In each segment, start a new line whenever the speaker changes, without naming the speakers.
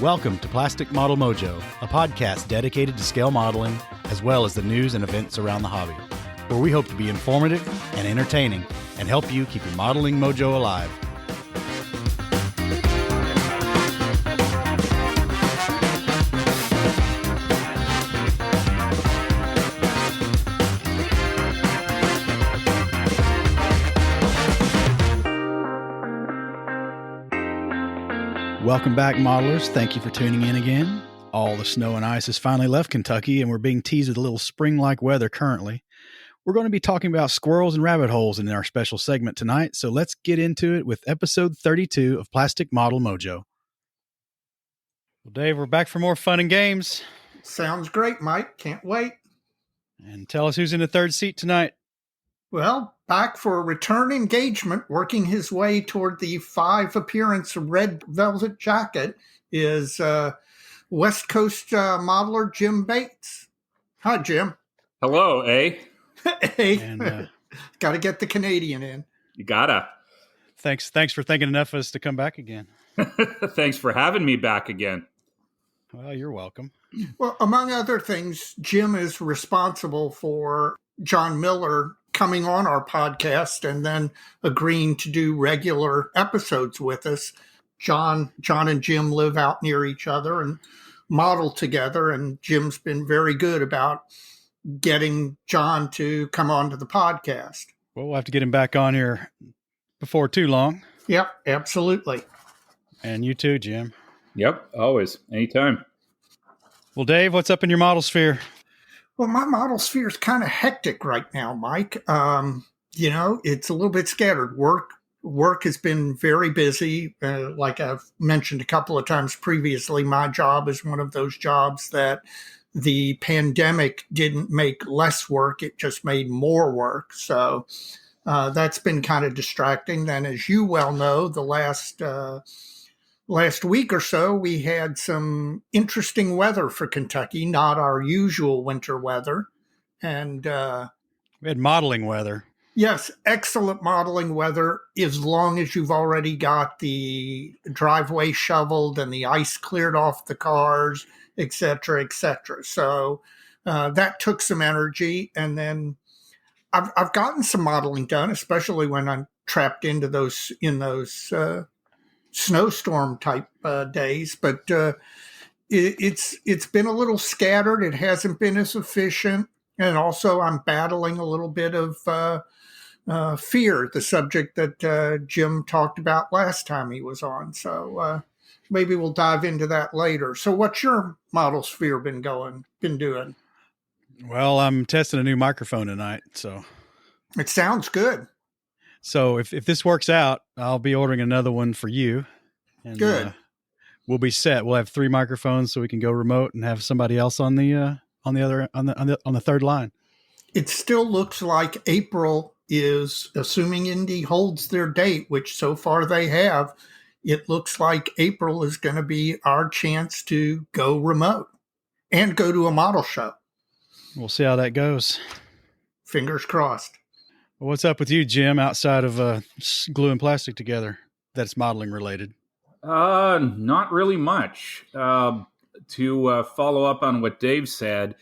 Welcome to Plastic Model Mojo, a podcast dedicated to scale modeling, as well as the news and events around the hobby, where we hope to be informative and entertaining and help you keep your modeling mojo alive. Welcome back, modelers. Thank you for tuning in again. All the snow and ice has finally left Kentucky, and we're being teased with a little spring-like weather currently. We're going to be talking about squirrels and rabbit holes in our special segment tonight, so let's get into it with episode 32 of Plastic Model Mojo. Well, Dave, we're back for more fun and games.
Sounds great, Mike. Can't wait.
And tell us who's in the third seat tonight.
Well, back for a return engagement, working his way toward the 5 appearance Red Velvet Jacket is West Coast modeler Jim Bates. Hi, Jim.
Hello, eh?
Hey,
And,
got to get the Canadian in.
You gotta.
Thanks for thinking enough of us to come back again.
Thanks for having me back again.
Well, you're welcome.
Well, among other things, Jim is responsible for John Miller coming on our podcast and then agreeing to do regular episodes with us. John and Jim live out near each other and model together, and Jim's been very good about getting John to come on to the podcast.
Well, we'll have to get him back on here before too long.
Yep, absolutely.
And you too, Jim.
Yep, always. Anytime.
Well, Dave, what's up in your model sphere?
Well, my model sphere is kind of hectic right now, Mike. It's a little bit scattered. Work has been very busy. Like I've mentioned a couple of times previously, my job is one of those jobs that the pandemic didn't make less work. It just made more work. So that's been kind of distracting. Then, as you well know, the last week or so, we had some interesting weather for Kentucky, not our usual winter weather. And
We had modeling weather.
yes, excellent modeling weather, as long as you've already got the driveway shoveled and the ice cleared off the cars, et cetera, et cetera. So that took some energy. And then I've gotten some modeling done, especially when I'm trapped into those snowstorm type days, but it's been a little scattered. It hasn't been as efficient, and also I'm battling a little bit of fear, the subject that Jim talked about last time he was on. So maybe we'll dive into that later. So what's your model sphere been doing?
Well, I'm testing a new microphone tonight, so
It sounds good.
So if this works out, I'll be ordering another one for you. And,
Good.
We'll be set. We'll have 3 microphones, so we can go remote and have somebody else on the third line.
It still looks like April is, assuming Indy holds their date, which so far they have. It looks like April is going to be our chance to go remote and go to a model show.
We'll see how that goes.
Fingers crossed.
Well, what's up with you, Jim? Outside of gluing plastic together, that's modeling related.
Not really much. To follow up on what Dave said,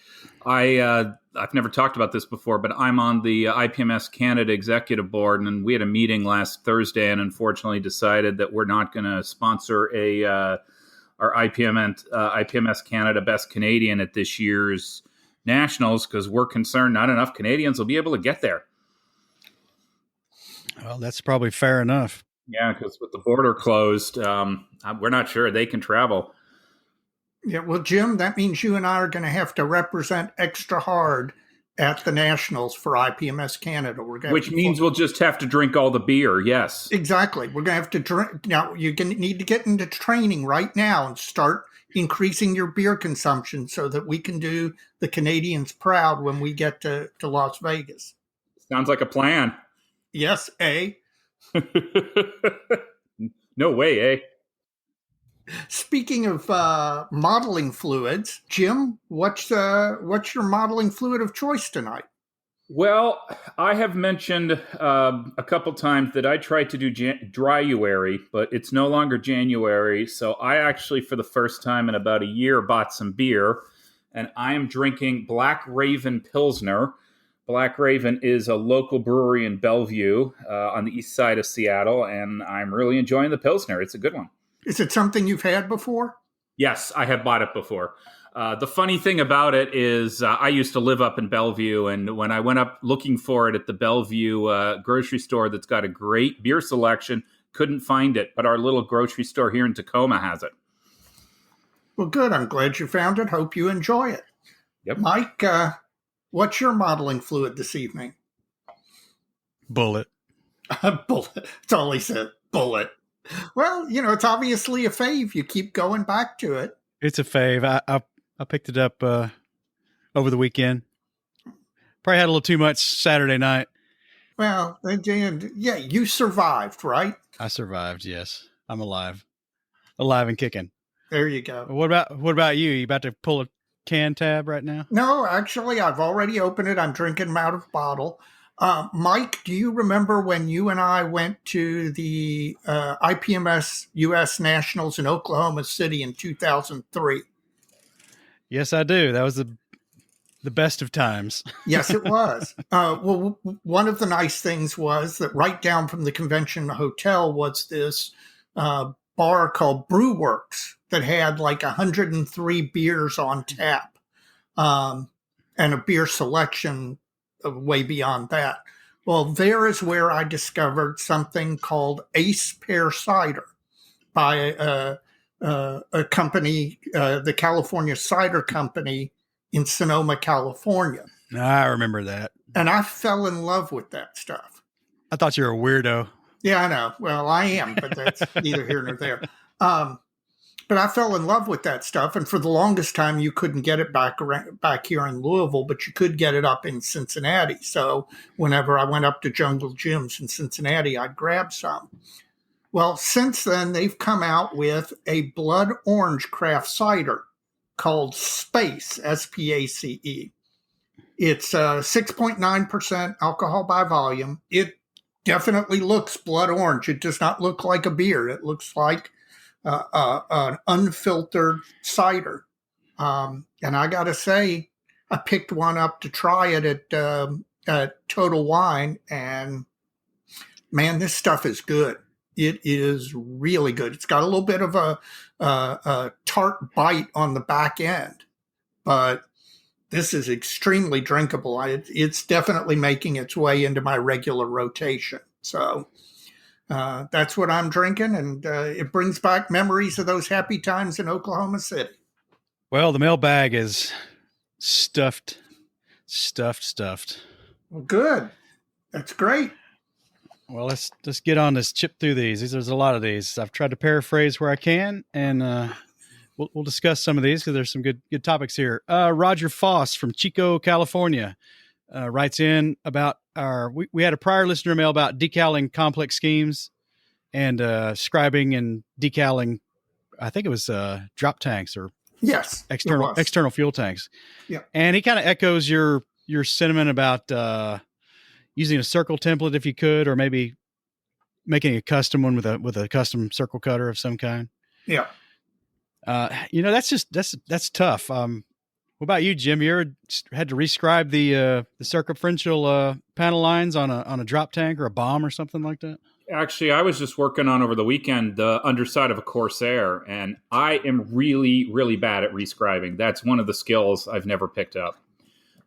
I've never talked about this before, but I'm on the IPMS Canada Executive Board, and we had a meeting last Thursday, and unfortunately decided that we're not going to sponsor our IPMS Canada Best Canadian at this year's Nationals because we're concerned not enough Canadians will be able to get there.
Well, that's probably fair enough.
Yeah, because with the border closed, we're not sure they can travel.
Yeah, well, Jim, that means you and I are going to have to represent extra hard at the Nationals for IPMS Canada.
Which means we'll just have to drink all the beer, yes.
Exactly. We're going to have to drink. Now, you're going to need to get into training right now and start increasing your beer consumption so that we can do the Canadians proud when we get to Las Vegas.
Sounds like a plan.
Yes, eh?
No way, eh?
Speaking of modeling fluids, Jim, what's your modeling fluid of choice tonight?
Well, I have mentioned a couple times that I tried to do dryuary, but it's no longer January. So I actually, for the first time in about a year, bought some beer, and I am drinking Black Raven Pilsner. Black Raven is a local brewery in Bellevue on the east side of Seattle, and I'm really enjoying the Pilsner. It's a good one.
Is it something you've had before?
Yes, I have bought it before. The funny thing about it is I used to live up in Bellevue, and when I went up looking for it at the Bellevue grocery store that's got a great beer selection, couldn't find it, but our little grocery store here in Tacoma has it.
Well, good. I'm glad you found it. Hope you enjoy it.
Yep.
Mike, what's your modeling fluid this evening?
Bullet.
Bullet. That's all he said. Bullet. Well, it's obviously a fave. You keep going back to it.
It's a fave. I picked it up over the weekend. Probably had a little too much Saturday night.
Well, yeah, you survived, right?
I survived. Yes, I'm alive and kicking.
There you go.
What about you? You about to pull a can tab right now?
No, actually, I've already opened it. I'm drinking them out of bottle. Mike, do you remember when you and I went to the IPMS U.S. Nationals in Oklahoma City in 2003?
Yes, I do. That was the best of times.
Yes, it was. Well, one of the nice things was that right down from the convention hotel was this bar called Brewworks that had like 103 beers on tap and a beer selection way beyond that. Well, there is where I discovered something called Ace Pear Cider by a company, the California Cider Company in Sonoma, California.
I remember that.
And I fell in love with that stuff.
I thought you were a weirdo.
Yeah, I know. Well, I am, but that's neither here nor there. But I fell in love with that stuff. And for the longest time, you couldn't get it back here in Louisville, but you could get it up in Cincinnati. So whenever I went up to Jungle Jim's in Cincinnati, I'd grab some. Well, since then, they've come out with a blood orange craft cider called Space, S-P-A-C-E. It's 6.9% alcohol by volume. It definitely looks blood orange. It does not look like a beer. It looks like an unfiltered cider. And I got to say, I picked one up to try it at Total Wine, and man, this stuff is good. It is really good. It's got a little bit of a tart bite on the back end, but this is extremely drinkable. It's definitely making its way into my regular rotation. So that's what I'm drinking, and it brings back memories of those happy times in Oklahoma City.
Well, the mailbag is stuffed.
Well, good. That's great.
Well, let's get on this. Chip through these. There's a lot of these. I've tried to paraphrase where I can, and we'll discuss some of these because there's some good topics here. Roger Foss from Chico, California, writes in about we had a prior listener mail about decaling complex schemes and scribing and decaling. I think it was drop tanks or
yes,
external fuel tanks.
Yeah,
and he kind of echoes your sentiment about using a circle template if you could, or maybe making a custom one with a custom circle cutter of some kind.
Yeah.
That's tough. What about you, Jim? You ever had to rescribe the circumferential panel lines on a drop tank or a bomb or something like that?
Actually, I was just working on over the weekend the underside of a Corsair, and I am really, really bad at rescribing. That's one of the skills I've never picked up.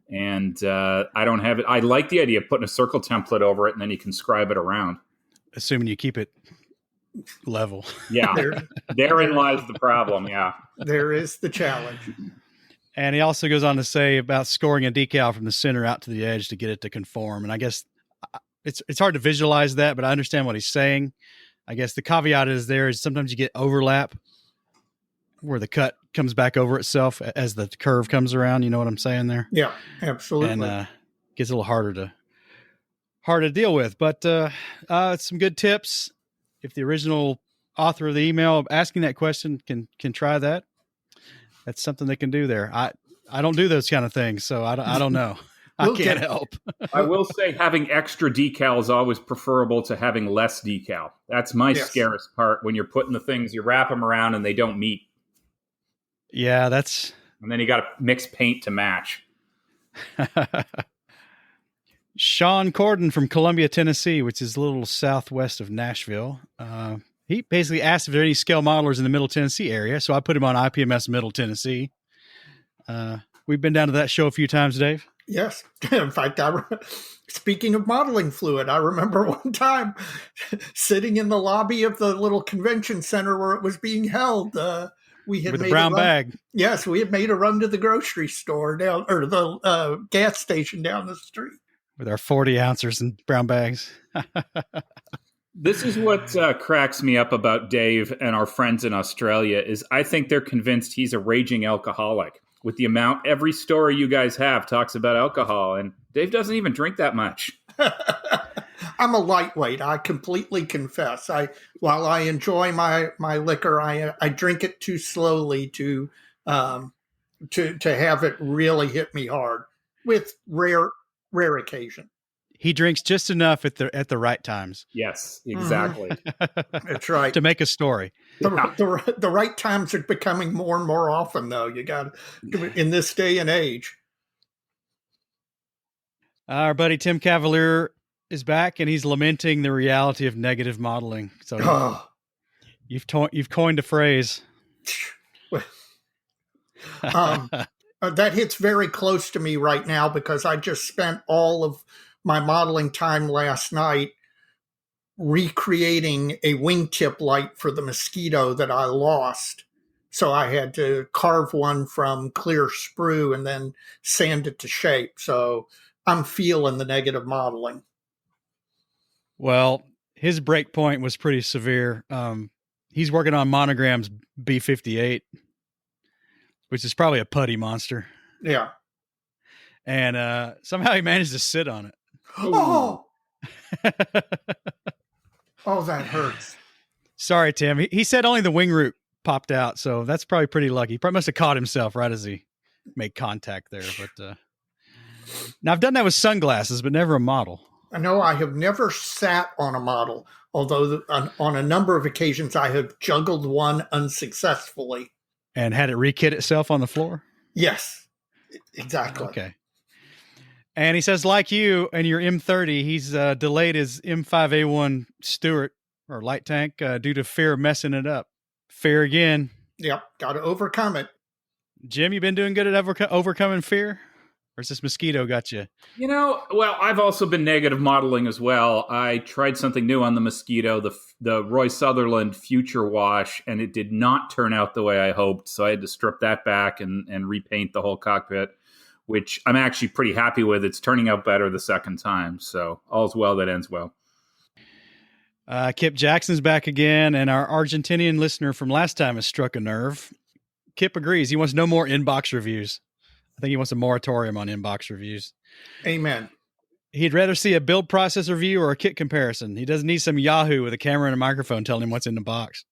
And I don't have it. I like the idea of putting a circle template over it, and then you can scribe it around.
Assuming you keep it level.
Yeah, therein lies the problem. Yeah,
there is the challenge.
And he also goes on to say about scoring a decal from the center out to the edge to get it to conform. And I guess it's hard to visualize that, but I understand what he's saying. I guess the caveat is sometimes you get overlap where the cut comes back over itself as the curve comes around. You know what I'm saying there?
Yeah, absolutely.
And gets a little harder to deal with. But some good tips. If the original author of the email asking that question can try that, that's something they can do there. I don't do those kind of things, so I don't know. I can't help.
I will say having extra decal is always preferable to having less decal. That's my scariest part when you're putting the things, you wrap them around and they don't meet.
Yeah,
and then you got to mix paint to match.
Sean Corden from Columbia, Tennessee, which is a little southwest of Nashville. He basically asked if there are any scale modelers in the Middle Tennessee area, so I put him on IPMS Middle Tennessee. We've been down to that show a few times, Dave.
Yes. In fact, speaking of modeling fluid, I remember one time sitting in the lobby of the little convention center where it was being held. We had
with
made
a brown bag.
Yes, we had made a run to the grocery store the gas station down the street
with our 40 ounces in brown bags.
This is what cracks me up about Dave and our friends in Australia is I think they're convinced he's a raging alcoholic. With the amount, every story you guys have talks about alcohol, and Dave doesn't even drink that much.
I'm a lightweight. I completely confess. While I enjoy my liquor, I drink it too slowly to have it really hit me hard. With rare occasion.
He drinks just enough at the right times.
Yes, exactly.
That's right.
To make a story.
The right times are becoming more and more often, though. You got in this day and age.
Our buddy Tim Cavalier is back, and he's lamenting the reality of negative modeling. So you've coined a phrase.
That hits very close to me right now because I just spent all of my modeling time last night recreating a wingtip light for the mosquito that I lost. So I had to carve one from clear sprue and then sand it to shape. So I'm feeling the negative modeling.
Well, his break point was pretty severe. He's working on Monogram's B58, which is probably a putty monster.
Yeah.
And somehow he managed to sit on it.
Oh, that hurts.
Sorry, Tim. He said only the wing root popped out, so that's probably pretty lucky. He probably must have caught himself right as he made contact there. But now I've done that with sunglasses, but never a model.
I know I have never sat on a model, although on a number of occasions I have juggled one unsuccessfully.
And had it re-kit itself on the floor?
Yes, exactly.
Okay. And he says, like you and your M30, he's delayed his M5A1 Stewart or light tank due to fear of messing it up. Fear again.
Yep, got to overcome it.
Jim, you been doing good at overcoming fear? Or has this mosquito got you?
Well, I've also been negative modeling as well. I tried something new on the mosquito, the Roy Sutherland Future Wash, and it did not turn out the way I hoped. So I had to strip that back and repaint the whole cockpit, which I'm actually pretty happy with. It's turning out better the second time. So all's well that ends well.
Kip Jackson's back again, and our Argentinian listener from last time has struck a nerve. Kip agrees. He wants no more inbox reviews. I think he wants a moratorium on inbox reviews.
Amen.
He'd rather see a build process review or a kit comparison. He doesn't need some Yahoo with a camera and a microphone telling him what's in the box.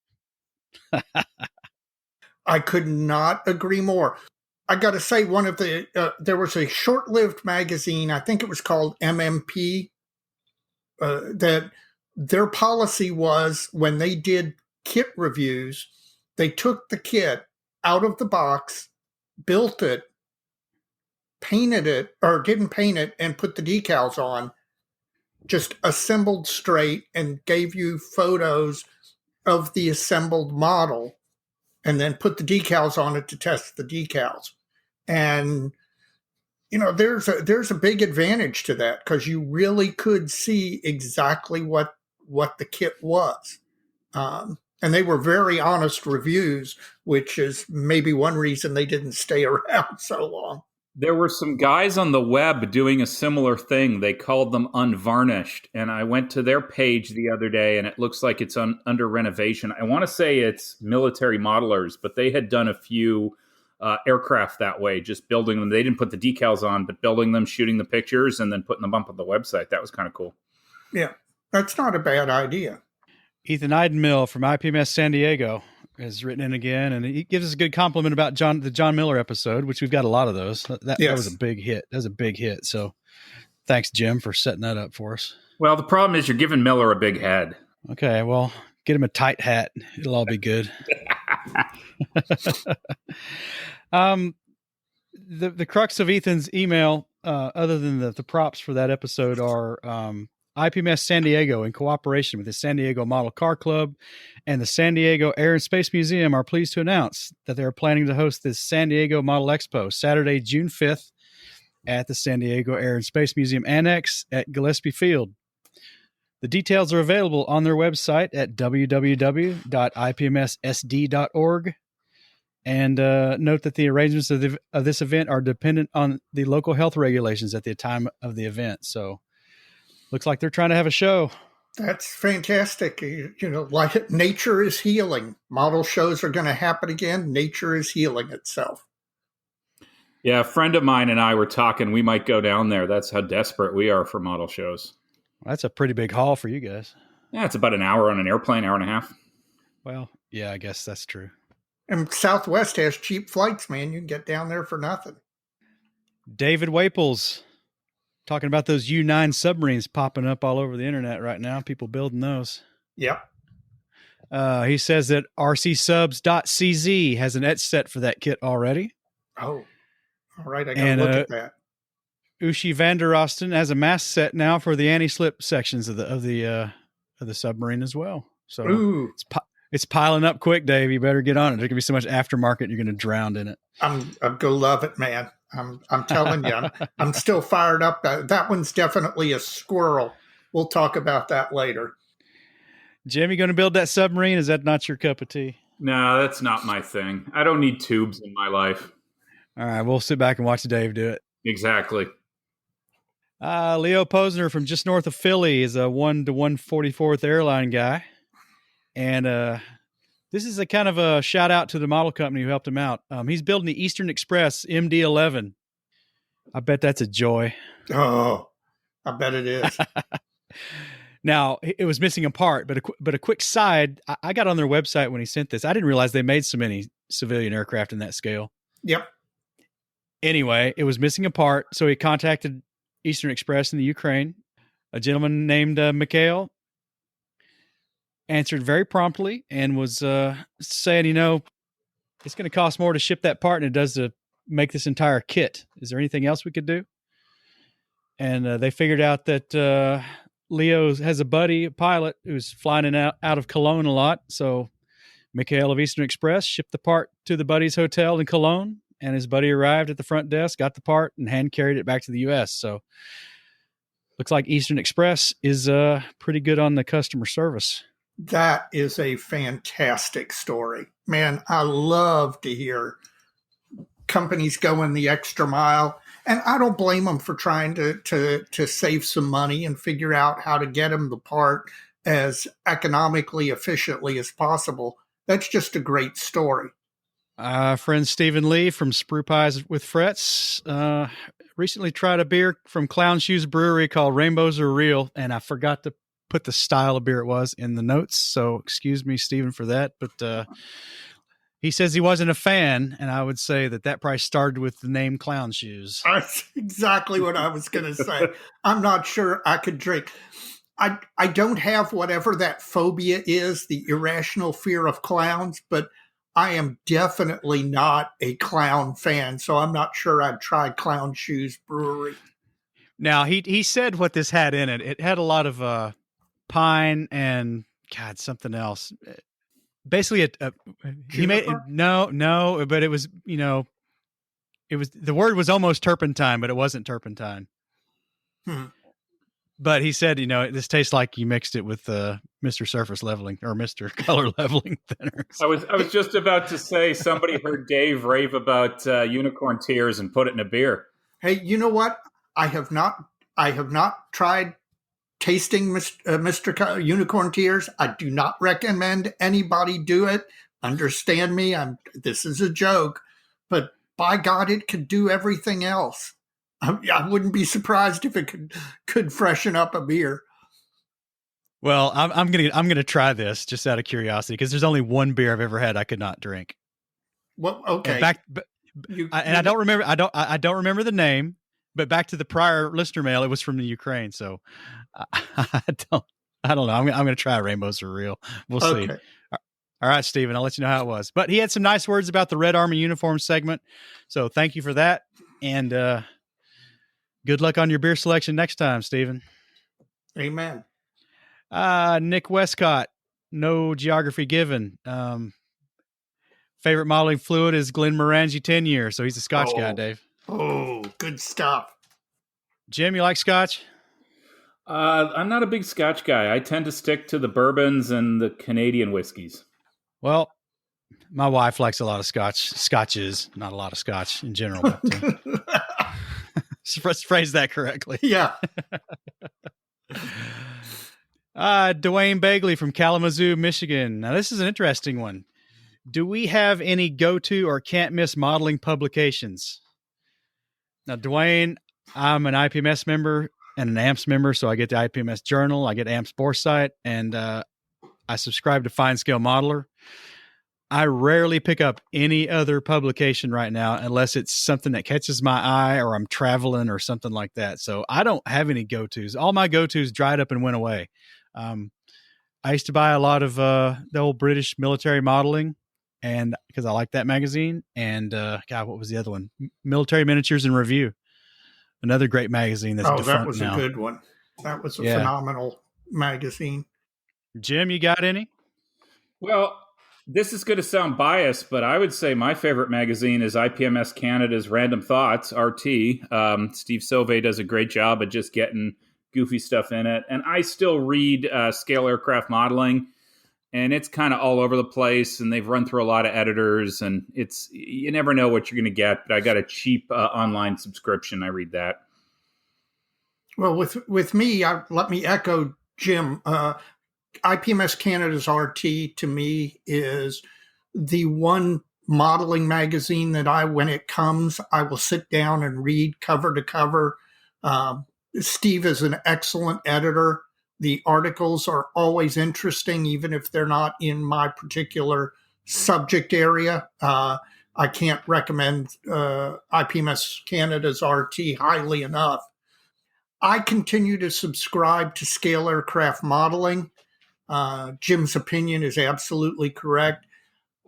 I could not agree more. I got to say, there was a short-lived magazine, I think it was called MMP, that their policy was when they did kit reviews, they took the kit out of the box, built it, painted it, or didn't paint it, and put the decals on, just assembled straight and gave you photos of the assembled model and then put the decals on it to test the decals. And, there's a big advantage to that because you really could see exactly what the kit was. And they were very honest reviews, which is maybe one reason they didn't stay around so long.
There were some guys on the web doing a similar thing. They called them Unvarnished. And I went to their page the other day, and it looks like it's under renovation. I want to say it's Military Modelers, but they had done a few aircraft that way, just building them. They didn't put the decals on, but building them, shooting the pictures, and then putting them up on the website. That was kind of cool.
Yeah, that's not a bad idea.
Ethan Eidenmill from IPMS San Diego. has written in again, and he gives us a good compliment about the John Miller episode, which we've got a lot of those. That was a big hit. That was a big hit. So thanks, Jim, for setting that up for us.
Well, the problem is you're giving Miller a big head.
Okay, well, get him a tight hat. It'll all be good. The crux of Ethan's email, other than the props for that episode, are IPMS San Diego, in cooperation with the San Diego Model Car Club and the San Diego Air and Space Museum, are pleased to announce that they are planning to host this San Diego Model Expo Saturday, June 5th at the San Diego Air and Space Museum Annex at Gillespie Field. The details are available on their website at www.ipmssd.org. And note that the arrangements of this event are dependent on the local health regulations at the time of the event. So looks like they're trying to have a show.
That's fantastic. Like nature is healing. Model shows are going to happen again. Nature is healing itself.
Yeah, a friend of mine and I were talking. We might go down there. That's how desperate we are for model shows.
Well, that's a pretty big haul for you guys.
Yeah, it's about an hour on an airplane, hour and a half.
Well, yeah, I guess that's true.
And Southwest has cheap flights, man. You can get down there for nothing.
David Waples talking about those U-9 submarines popping up all over the internet right now. People building those.
Yep.
He says that rcsubs.cz has an etch set for that kit already.
Oh, all right. I got to look at that.
Ushi Vanderosten has a mask set now for the anti-slip sections of the submarine as well. So
Ooh.
It's piling up quick, Dave. You better get on it. There's gonna be so much aftermarket, you're gonna drown in it.
I'm gonna love it, man. I'm telling you, I'm still fired up. That one's definitely a squirrel. We'll talk about that later.
Jim, you gonna build that submarine? Is that not your cup of tea?
No, that's not my thing. I don't need tubes in my life.
All right, we'll sit back and watch Dave do it.
Exactly.
Leo Posner from just north of Philly is a 1 to 144th airline guy. And this is a kind of a shout out to the model company who helped him out. He's building the Eastern Express MD-11. I bet that's a joy.
Oh, I bet it is.
Now, it was missing a part, but a quick side, I got on their website when he sent this. I didn't realize they made so many civilian aircraft in that scale.
Yep.
Anyway, it was missing a part, so he contacted Eastern Express in the Ukraine. A gentleman named Mikhail answered very promptly and was saying, it's going to cost more to ship that part than it does to make this entire kit. Is there anything else we could do? And they figured out that Leo has a buddy, a pilot, who's flying in out of Cologne a lot. So Mikhail of Eastern Express shipped the part to the buddy's hotel in Cologne, and his buddy arrived at the front desk, got the part, and hand carried it back to the U.S. So looks like Eastern Express is pretty good on the customer service.
That is a fantastic story. Man, I love to hear companies going the extra mile. And I don't blame them for trying to save some money and figure out how to get them the part as economically efficiently as possible. That's just a great story.
Friend Stephen Lee from Sprue Pies with Frets recently tried a beer from Clown Shoes Brewery called Rainbows Are Real, and I forgot to put the style of beer it was in the notes, so excuse me, Stephen, for that. But he says he wasn't a fan, and I would say that probably started with the name Clown Shoes.
That's exactly what I was going to say. I'm not sure I could drink. I don't have whatever that phobia is, the irrational fear of clowns, but I am definitely not a clown fan, so I'm not sure I'd try Clown Shoes Brewery.
Now, he said what this had in it. It had a lot of pine and, God, something else. Basically, he made no, but it was, it was, the word was almost turpentine, but it wasn't turpentine. But he said, this tastes like you mixed it with Mr. Surface Leveling or Mr. Color Leveling Thinner.
I was just about to say somebody heard Dave rave about unicorn tears and put it in a beer.
Hey, you know what? I have not tried tasting Mr. Unicorn Tears. I do not recommend anybody do it. Understand me. This is a joke, but by God, it could do everything else. I wouldn't be surprised if it could freshen up a beer.
Well, I'm gonna try this just out of curiosity because there's only one beer I've ever had I could not drink.
Well,
And
okay.
I don't remember. I don't remember the name. But back to the prior listener mail, it was from the Ukraine. So I don't. I don't know. I'm going to try Rainbows Are Real. We'll see.
Okay.
All right, Stephen, I'll let you know how it was. But he had some nice words about the Red Army uniform segment. So thank you for that. And good luck on your beer selection next time, Stephen.
Amen.
Nick Westcott, no geography given. Favorite modeling fluid is Glenmorangie 10 year. So he's a Scotch guy, Dave.
Oh, good stuff.
Jim, you like Scotch?
I'm not a big Scotch guy. I tend to stick to the bourbons and the Canadian whiskeys.
Well, my wife likes a lot of scotches, not a lot of Scotch in general. But, let's phrase that correctly.
Yeah.
Dwayne Bagley from Kalamazoo, Michigan. Now, this is an interesting one. Do we have any go-to or can't-miss modeling publications? Now, Dwayne, I'm an IPMS member and an AMPS member, so I get the IPMS Journal, I get AMPS Boresight, and I subscribe to Fine Scale Modeler. I rarely pick up any other publication right now unless it's something that catches my eye or I'm traveling or something like that. So I don't have any go-tos. All my go-tos dried up and went away. I used to buy a lot of the old British military modeling, and because I like that magazine. And God, what was the other one? Military Miniatures and Review. Another great magazine that's defunct now.
That was a good one. That was a phenomenal magazine.
Jim, you got any?
Well, this is going to sound biased, but I would say my favorite magazine is IPMS Canada's Random Thoughts, RT. Steve Sauvé does a great job of just getting goofy stuff in it. And I still read Scale Aircraft Modeling, and it's kind of all over the place, and they've run through a lot of editors, and you never know what you're going to get. But I got a cheap online subscription. I read that.
Well, with me, let me echo Jim. IPMS Canada's RT to me is the one modeling magazine that when it comes, I will sit down and read cover to cover. Steve is an excellent editor. The articles are always interesting, even if they're not in my particular subject area. I can't recommend IPMS Canada's RT highly enough. I continue to subscribe to Scale Aircraft Modeling. Jim's opinion is absolutely correct.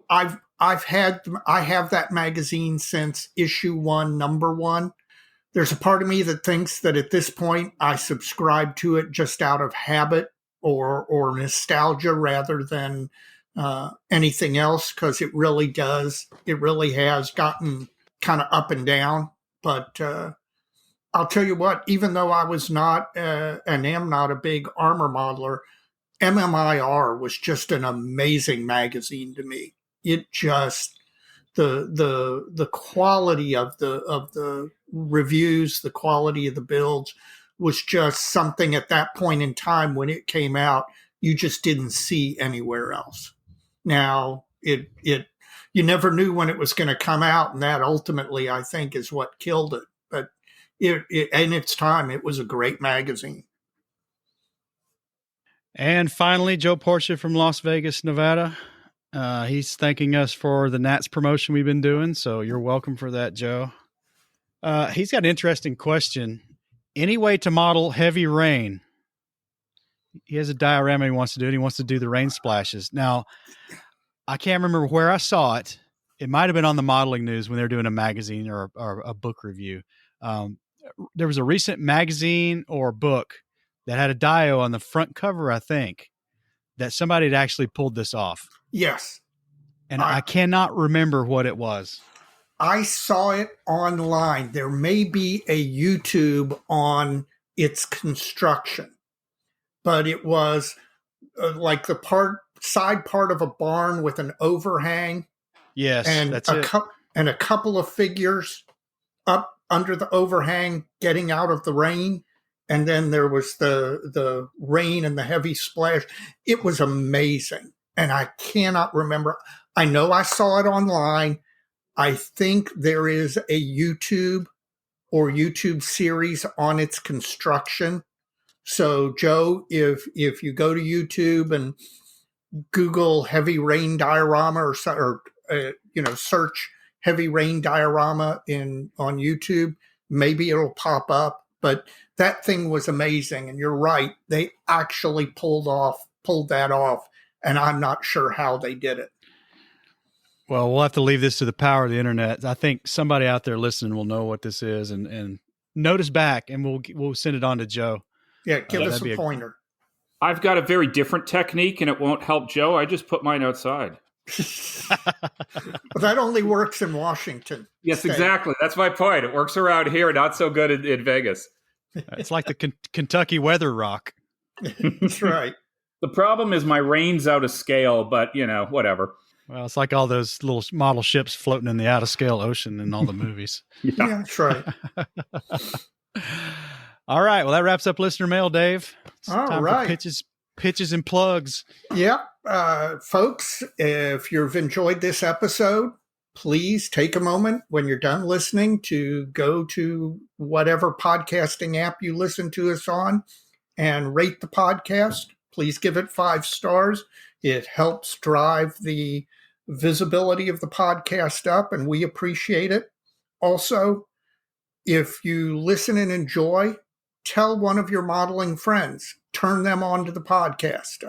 I have that magazine since issue 1, number 1. There's a part of me that thinks that at this point I subscribe to it just out of habit or nostalgia rather than anything else, because it really has gotten kind of up and down. But I'll tell you what, even though I was not and am not a big armor modeler, MMIR was just an amazing magazine to me. It just the quality of the reviews, the quality of the builds was just something at that point in time when it came out you just didn't see anywhere else. Now you never knew when it was going to come out, and that ultimately I think is what killed it. But in its time, it was a great magazine.
And finally, Joe Portia from Las Vegas, Nevada. He's thanking us for the Nats promotion we've been doing. So you're welcome for that, Joe. He's got an interesting question. Any way to model heavy rain? He has a diorama he wants to do, and he wants to do the rain splashes. Now, I can't remember where I saw it. It might have been on the modeling news when they were doing a magazine or a book review. There was a recent magazine or book that had a dio on the front cover, I think, that somebody had actually pulled this off.
Yes.
And I cannot remember what it was.
I saw it online. There may be a YouTube on its construction, but it was like the side part of a barn with an overhang.
Yes,
and
that's it.
And a couple of figures up under the overhang getting out of the rain. And then there was the rain and the heavy splash. It was amazing. And I cannot remember. I know I saw it online. I think there is a YouTube series on its construction. So, Joe, if you go to YouTube and Google heavy rain diorama or search heavy rain diorama on YouTube, maybe it'll pop up. But that thing was amazing, and you're right, they actually pulled that off, and I'm not sure how they did it.
Well, we'll have to leave this to the power of the internet. I think somebody out there listening will know what this is and notice back, and we'll send it on to Joe.
Yeah, give us a pointer.
I've got a very different technique, and it won't help Joe. I just put mine outside.
Well, that only works in Washington.
Yes,
State.
Exactly. That's my point. It works around here, not so good in Vegas.
It's like the Kentucky weather rock.
That's right.
The problem is my rain's out of scale, but, whatever.
Well, it's like all those little model ships floating in the out-of-scale ocean in all the movies.
Yeah, that's right.
All right. Well, that wraps up listener mail, Dave. It's
all
time
right.
for pitches and plugs.
Yeah. Folks, if you've enjoyed this episode, please take a moment when you're done listening to go to whatever podcasting app you listen to us on and rate the podcast. Please give it 5 stars. It helps drive the visibility of the podcast up, and we appreciate it. Also, if you listen and enjoy, tell one of your modeling friends, turn them on to the podcast.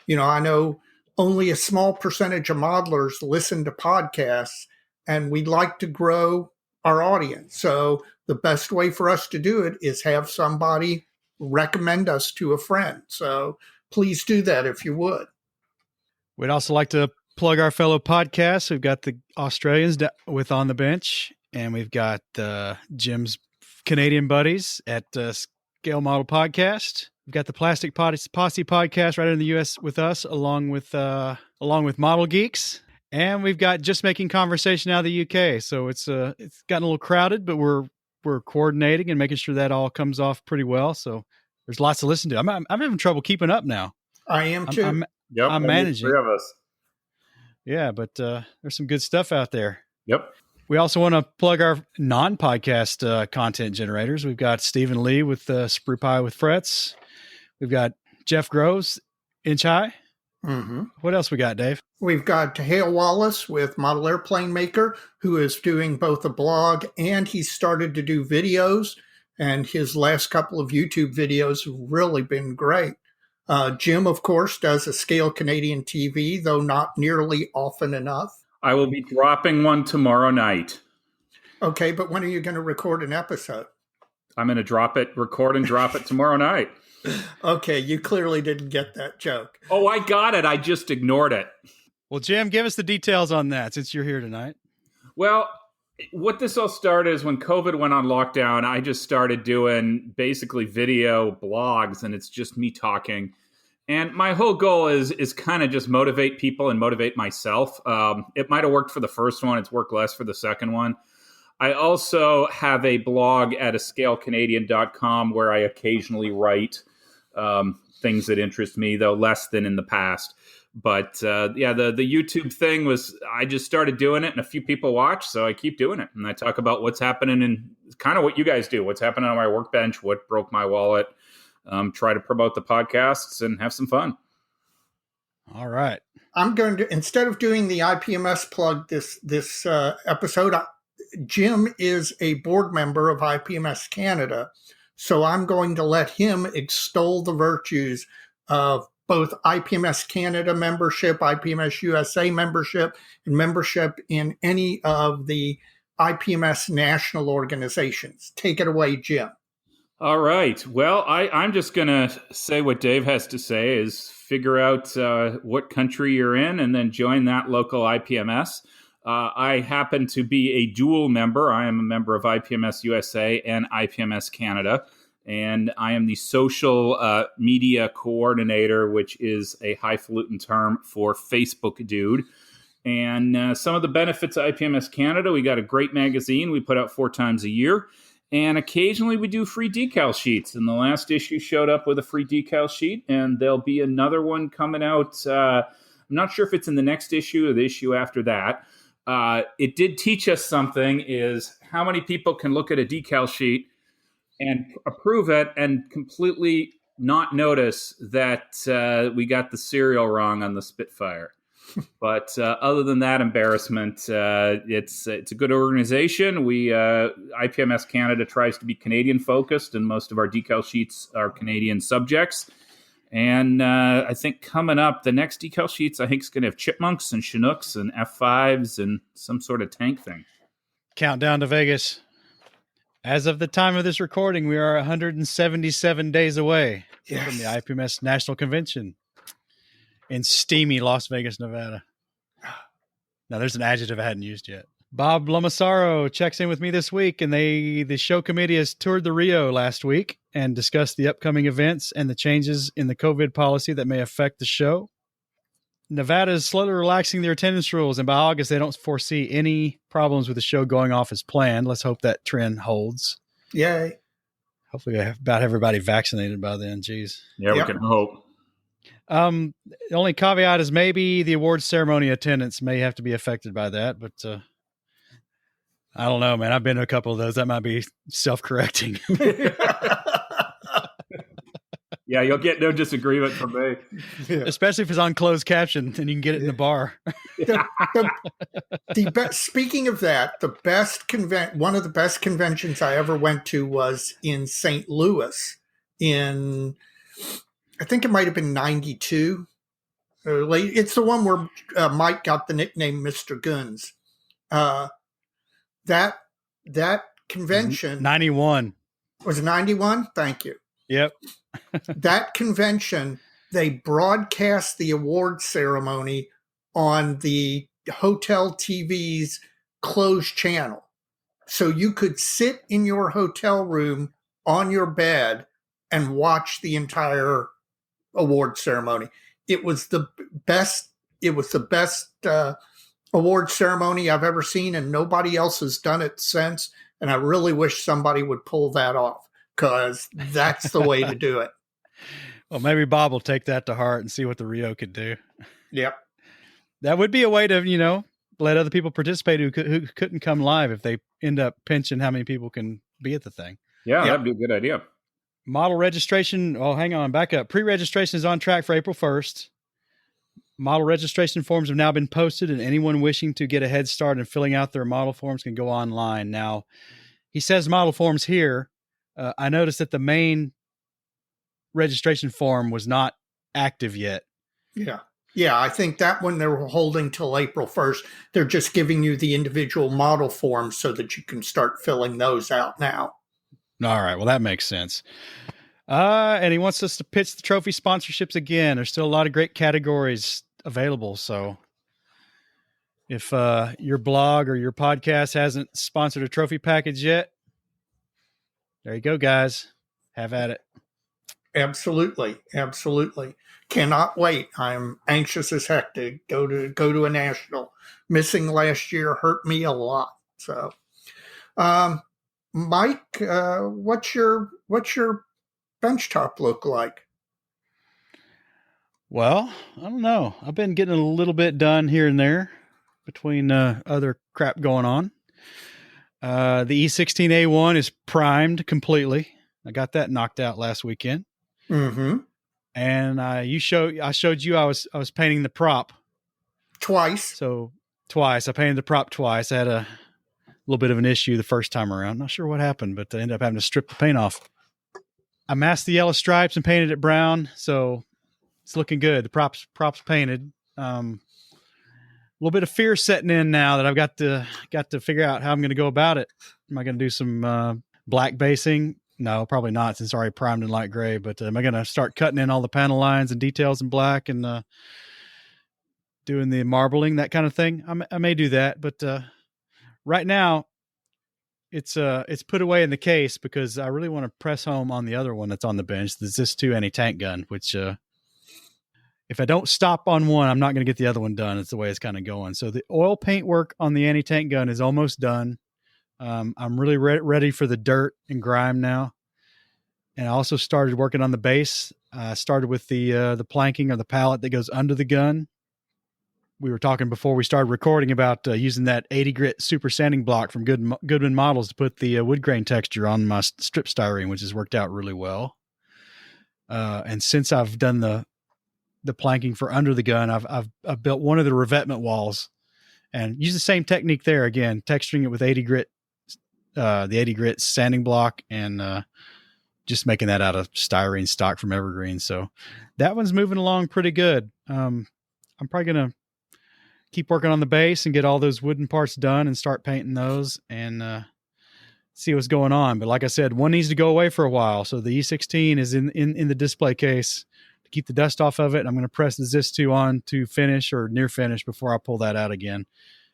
I know only a small percentage of modelers listen to podcasts, and we'd like to grow our audience. So the best way for us to do it is have somebody recommend us to a friend. So please do that if you would.
We'd also like to plug our fellow podcasts. We've got the Australians with On the Bench, and we've got Jim's Canadian buddies at Scale Model Podcast. We've got the Plastic Posse podcast right in the U.S. with us, along with Model Geeks, and we've got Just Making Conversation out of the U.K. So it's gotten a little crowded, but we're coordinating and making sure that all comes off pretty well. So there's lots to listen to. I'm having trouble keeping up now.
I am too.
I'm managing.
3 of us.
Yeah, but there's some good stuff out there.
Yep.
We also want to plug our non-podcast content generators. We've got Stephen Lee with Sprue Pie with Frets. We've got Jeff Groves, Inch High.
Mm-hmm.
What else we got, Dave?
We've got Hale Wallace with Model Airplane Maker, who is doing both a blog and he's started to do videos. And his last couple of YouTube videos have really been great. Jim, of course, does a Scale Canadian TV, though not nearly often enough.
I will be dropping one tomorrow night.
Okay, but when are you going to record an episode?
I'm going to record and drop it tomorrow night.
Okay, you clearly didn't get that joke.
Oh, I got it. I just ignored it.
Well, Jim, give us the details on that since you're here tonight.
Well, what this all started is when COVID went on lockdown, I just started doing basically video blogs, and it's just me talking. And my whole goal is kind of just motivate people and motivate myself. It might have worked for the first one. It's worked less for the second one. I also have a blog at scalecanadian.com where I occasionally write things that interest me, though less than in the past. But the YouTube thing was, I just started doing it and a few people watch, so I keep doing it. And I talk about what's happening and kind of what you guys do, what's happening on my workbench, what broke my wallet, try to promote the podcasts and have some fun.
All right.
I'm going to, instead of doing the IPMS plug this episode, Jim is a board member of IPMS Canada. So I'm going to let him extol the virtues of both IPMS Canada membership, IPMS USA membership, and membership in any of the IPMS national organizations. Take it away, Jim.
All right. Well, I'm just going to say what Dave has to say is figure out what country you're in and then join that local IPMS. I happen to be a dual member. I am a member of IPMS USA and IPMS Canada, and I am the social media coordinator, which is a highfalutin term for Facebook dude. And some of the benefits of IPMS Canada, we got a great magazine we put out 4 times a year, and occasionally we do free decal sheets. And the last issue showed up with a free decal sheet, and there'll be another one coming out. I'm not sure if it's in the next issue or the issue after that. It did teach us something, is how many people can look at a decal sheet and approve it and completely not notice that we got the serial wrong on the Spitfire. But other than that embarrassment, it's a good organization. IPMS Canada tries to be Canadian focused, and most of our decal sheets are Canadian subjects. And I think coming up, the next decal sheets, I think, is going to have chipmunks and Chinooks and F5s and some sort of tank thing.
Countdown to Vegas. As of the time of this recording, we are 177 days away from the IPMS National Convention in steamy Las Vegas, Nevada. Now, there's an adjective I hadn't used yet. Bob Lomasaro checks in with me this week, and the show committee has toured the Rio last week and discussed the upcoming events and the changes in the COVID policy that may affect the show. Nevada is slowly relaxing their attendance rules, and by August, they don't foresee any problems with the show going off as planned. Let's hope that trend holds.
Yay.
Hopefully, we have about everybody vaccinated by then. Jeez.
Yeah, we can hope.
The only caveat is maybe the awards ceremony attendance may have to be affected by that, but I don't know, man. I've been to a couple of those. That might be self-correcting.
Yeah, you'll get no disagreement from me.
Yeah.
Especially if it's on closed caption and you can get it in the bar.
The best, speaking of that, one of the best conventions I ever went to was in St. Louis I think it might have been 92. It's the one where Mike got the nickname Mr. Guns. That convention
91
was 91. Thank you.
Yep.
That convention, they broadcast the award ceremony on the Hotel TV's closed channel. So you could sit in your hotel room on your bed and watch the entire award ceremony. It was the best award ceremony I've ever seen, and nobody else has done it since. And I really wish somebody would pull that off, because that's the way to do it.
Well, maybe Bob will take that to heart and see what the Rio could do.
Yep.
That would be a way to, let other people participate who couldn't come live if they end up pinching how many people can be at the thing.
Yeah, that'd be a good idea.
Model registration. Oh, hang on, back up. Pre-registration is on track for April 1st. Model registration forms have now been posted, and anyone wishing to get a head start in filling out their model forms can go online. Now, he says model forms here. I noticed that the main registration form was not active yet.
Yeah. Yeah, I think that one they're holding till April 1st. They're just giving you the individual model forms so that you can start filling those out now.
All right. Well, that makes sense. And he wants us to pitch the trophy sponsorships again. There's still a lot of great categories available. So if your blog or your podcast hasn't sponsored a trophy package yet, there you go, guys. Have at it.
Absolutely. Absolutely. Cannot wait. I'm anxious as heck to go to a national. Missing last year hurt me a lot. So, Mike, what's your benchtop look like?
Well, I don't know. I've been getting a little bit done here and there between other crap going on. The E16A1 is primed completely. I got that knocked out last weekend.
Mm-hmm.
And I showed you I was painting the prop
twice.
So twice. I painted the prop twice. I had a little bit of an issue the first time around. Not sure what happened, but I ended up having to strip the paint off. I masked the yellow stripes and painted it brown, so it's looking good. The props painted. A little bit of fear setting in now that I've got to figure out how I'm going to go about it. Am I going to do some black basing? No, probably not, since it's already primed in light gray. But am I going to start cutting in all the panel lines and details in black and doing the marbling, that kind of thing? I may do that, but right now it's put away in the case because I really want to press home on the other one that's on the bench. There's this 2 anti-tank gun, which if I don't stop on one, I'm not going to get the other one done. It's the way it's kind of going. So the oil paint work on the anti-tank gun is almost done. I'm really ready for the dirt and grime now. And I also started working on the base. I started with the planking or the pallet that goes under the gun. We were talking before we started recording about using that 80 grit super sanding block from Goodman Models to put the wood grain texture on my strip styrene, which has worked out really well. And since I've done the planking for under the gun, I've built one of the revetment walls and use the same technique there again, texturing it with 80 grit, the 80 grit sanding block, and just making that out of styrene stock from Evergreen. So that one's moving along pretty good. I'm probably going to keep working on the base and get all those wooden parts done and start painting those and see what's going on. But like I said, one needs to go away for a while. So the E16 is in the display case to keep the dust off of it. I'm going to press the ZIS2 on to finish or near finish before I pull that out again.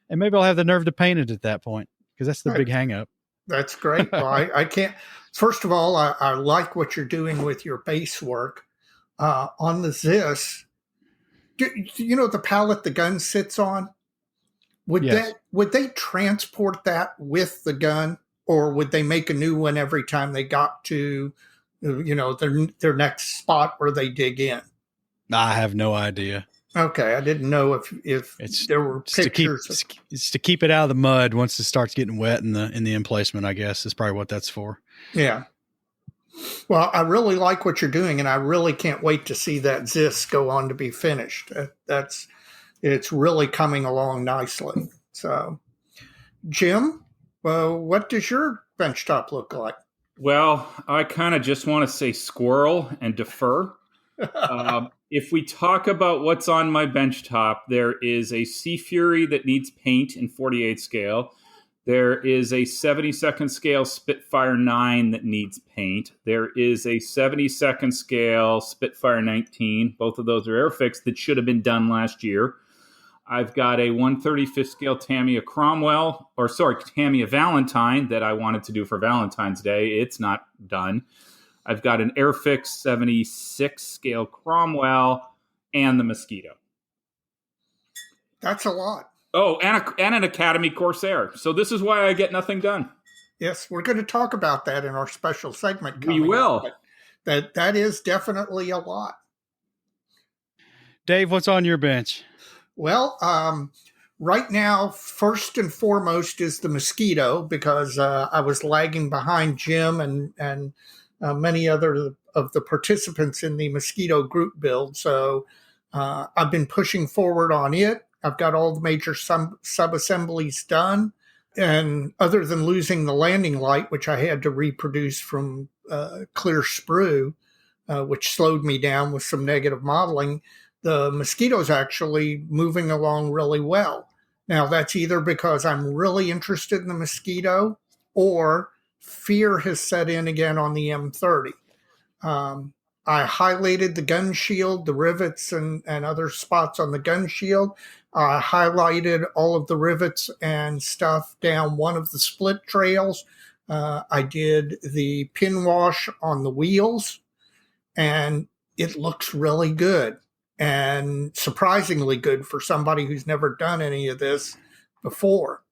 And maybe I'll have the nerve to paint it at that point, because that's the big hang up.
That's great. Well, I can't. First of all, I like what you're doing with your base work. On the ZIS, do you know the pallet the gun sits on? Would they transport that with the gun, or would they make a new one every time they got to, their next spot where they dig in?
I have no idea.
Okay, I didn't know if there were pictures.
It's to keep it out of the mud once it starts getting wet in the emplacement, I guess, is probably what that's for.
Yeah. Well, I really like what you're doing, and I really can't wait to see that ZIS go on to be finished. It's really coming along nicely. So, Jim, what does your benchtop look like?
Well, I kind of just want to say squirrel and defer. If we talk about what's on my benchtop, there is a Sea Fury that needs paint in 48 scale. There is a 72nd scale Spitfire 9 that needs paint. There is a 72nd scale Spitfire 19. Both of those are Airfix that should have been done last year. I've got a 135th scale Tamiya Tamiya Valentine that I wanted to do for Valentine's Day. It's not done. I've got an Airfix 76 scale Cromwell and the Mosquito.
That's a lot.
Oh, and an Academy Corsair. So this is why I get nothing done.
Yes, we're going to talk about that in our special segment.
We will.
That is definitely a lot.
Dave, what's on your bench?
Well, right now, first and foremost is the Mosquito, because I was lagging behind Jim and many other of the participants in the Mosquito group build. So I've been pushing forward on it. I've got all the major sub-assemblies done. And other than losing the landing light, which I had to reproduce from clear sprue, which slowed me down with some negative modeling, the Mosquito's actually moving along really well. Now, that's either because I'm really interested in the Mosquito or fear has set in again on the M30. I highlighted the gun shield, the rivets, and other spots on the gun shield. I highlighted all of the rivets and stuff down one of the split trails. I did the pin wash on the wheels, and it looks really good and surprisingly good for somebody who's never done any of this before.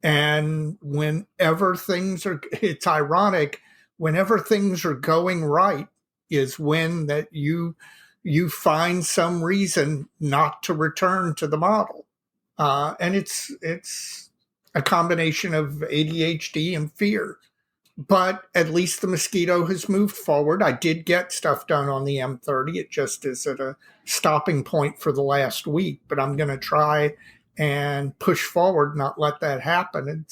And it's ironic, whenever things are going right is when that you find some reason not to return to the model. And it's a combination of ADHD and fear. But at least the Mosquito has moved forward. I did get stuff done on the M30. It just is at a stopping point for the last week. But I'm going to try and push forward, not let that happen, and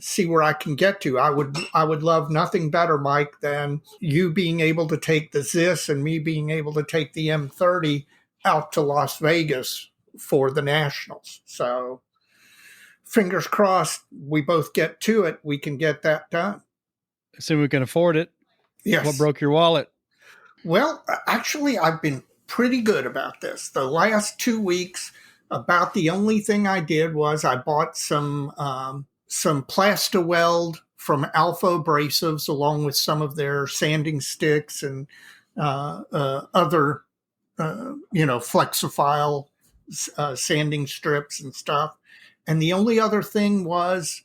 see where I can get to. I would love nothing better, Mike, than you being able to take the ZIS and me being able to take the M30 out to Las Vegas for the Nationals. So fingers crossed we both get to it. We can get that done.
So we can afford it.
Yes.
What broke your wallet?
Well, actually, I've been pretty good about this. The last 2 weeks, about the only thing I did was I bought some Plastaweld from Alpha Abrasives, along with some of their sanding sticks and other, Flexophile sanding strips and stuff. And the only other thing was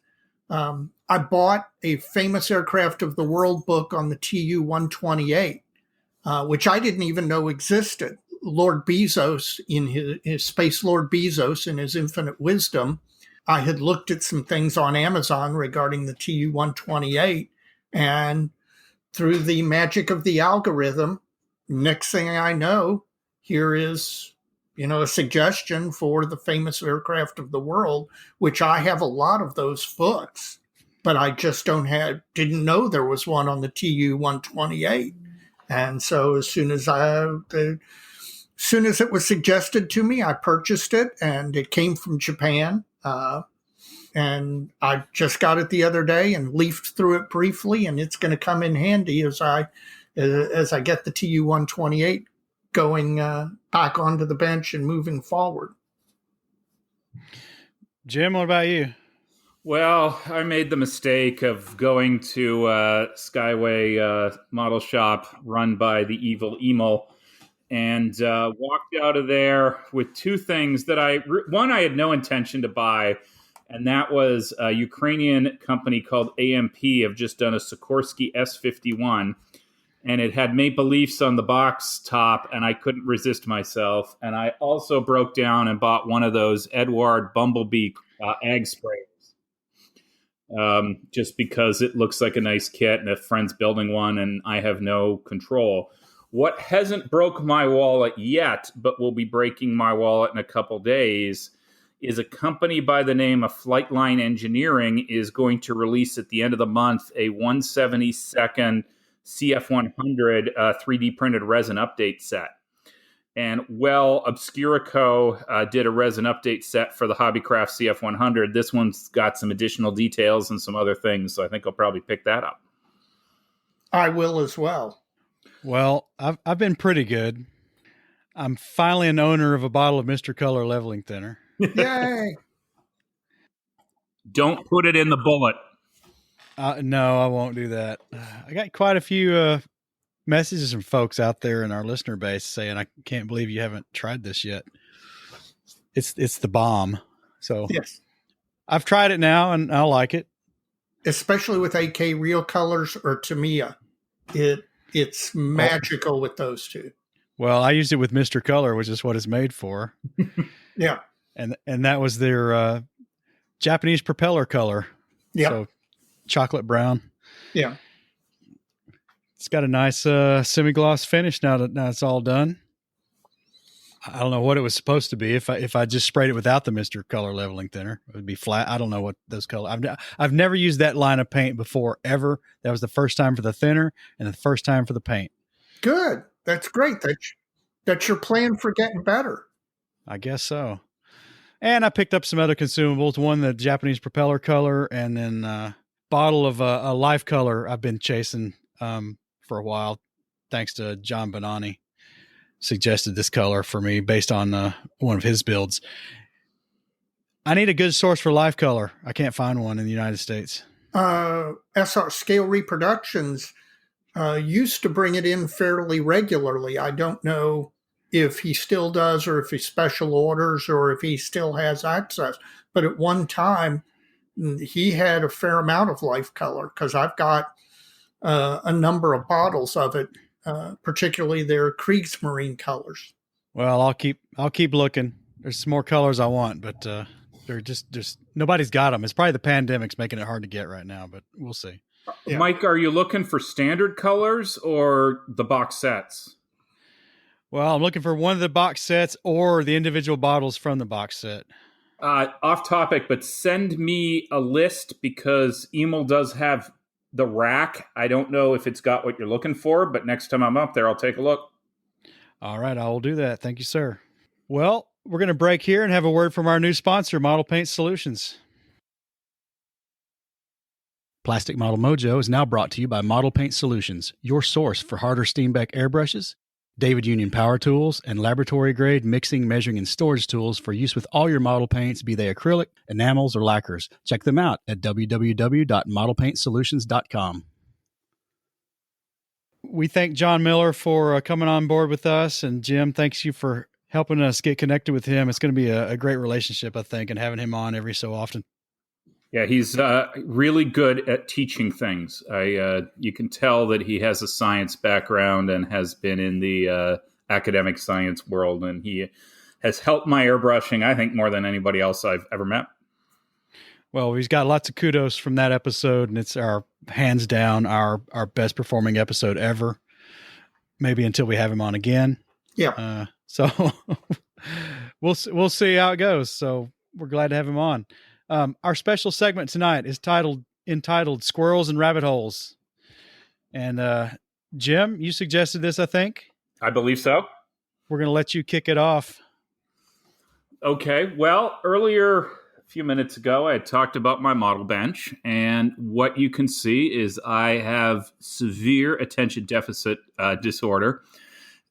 I bought a famous aircraft of the world book on the Tu-128, which I didn't even know existed. Lord Bezos, in his Space Lord Bezos, in his infinite wisdom, I had looked at some things on Amazon regarding the Tu-128, and through the magic of the algorithm, next thing I know, here is, a suggestion for the famous aircraft of the world, which I have a lot of those books, but I just didn't know there was one on the Tu-128. And so as soon as it was suggested to me, I purchased it, and it came from Japan. And I just got it the other day and leafed through it briefly, and it's going to come in handy as I get the Tu-128 going back onto the bench and moving forward.
Jim, what about you?
Well, I made the mistake of going to Skyway model shop run by the evil Emil, and walked out of there with two things that I had no intention to buy, and that was a Ukrainian company called AMP have just done a Sikorsky S-51, and it had maple leafs on the box top, and I couldn't resist myself. And I also broke down and bought one of those Edward Bumblebee ag sprayers, just because it looks like a nice kit, and a friend's building one, and I have no control. What hasn't broke my wallet yet, but will be breaking my wallet in a couple days, is a company by the name of Flightline Engineering is going to release at the end of the month a 1/72 CF100 3D printed resin update set. And Obscurico did a resin update set for the Hobbycraft CF100. This one's got some additional details and some other things, so I think I'll probably pick that up.
I will as well.
Well, I've been pretty good. I'm finally an owner of a bottle of Mr. Color leveling thinner.
Yay!
Don't put it in the bullet.
No, I won't do that. I got quite a few messages from folks out there in our listener base saying, I can't believe you haven't tried this yet. It's the bomb. So
yes,
I've tried it now and I like it.
Especially with AK Real Colors or Tamiya. It's magical with those two.
Well, I used it with Mr. Color, which is what it's made for.
Yeah.
And that was their Japanese propeller color.
Yeah.
So chocolate brown.
Yeah.
It's got a nice semi-gloss finish now that it's all done. I don't know what it was supposed to be. If I just sprayed it without the Mr. Color leveling thinner, it would be flat. I don't know what those colors. I've never used that line of paint before, ever. That was the first time for the thinner and the first time for the paint.
Good. That's great. That's your plan for getting better.
I guess so. And I picked up some other consumables. One, the Japanese propeller color, and then a bottle of a life color I've been chasing for a while, thanks to John Bonani. Suggested this color for me based on one of his builds. I need a good source for life color. I can't find one in the United States.
SR Scale Reproductions used to bring it in fairly regularly. I don't know if he still does, or if he special orders, or if he still has access. But at one time, he had a fair amount of life color, because I've got a number of bottles of it, particularly their Kriegsmarine colors.
Well, I'll keep looking. There's some more colors I want, but they're just nobody's got them. It's probably the pandemic's making it hard to get right now, but we'll see.
Yeah.
Mike, are you looking for standard colors or the box sets?
Well, I'm looking for one of the box sets or the individual bottles from the box set.
Off topic, but send me a list, because Emil does have the rack. I don't know if it's got what you're looking for, but next time I'm up there, I'll take a look.
All right, I will do that. Thank you, sir. Well, we're going to break here and have a word from our new sponsor, Model Paint Solutions. Plastic Model Mojo is now brought to you by Model Paint Solutions, your source for Harder Steenbeck airbrushes, David Union power tools, and laboratory-grade mixing, measuring, and storage tools for use with all your model paints, be they acrylic, enamels, or lacquers. Check them out at www.modelpaintsolutions.com. We thank John Miller for coming on board with us, and Jim, thanks you for helping us get connected with him. It's going to be a great relationship, I think, and having him on every so often.
Yeah, he's really good at teaching things. You can tell that he has a science background and has been in the academic science world, and he has helped my airbrushing, I think, more than anybody else I've ever met.
Well, we've got lots of kudos from that episode, and it's our hands down our best performing episode ever. Maybe until we have him on again.
Yeah.
So we'll see how it goes. So we're glad to have him on. Our special segment tonight is entitled Squirrels and Rabbit Holes. And Jim, you suggested this, I think.
I believe so.
We're going to let you kick it off.
Okay. Well, earlier, a few minutes ago, I had talked about my model bench. And what you can see is I have severe attention deficit disorder.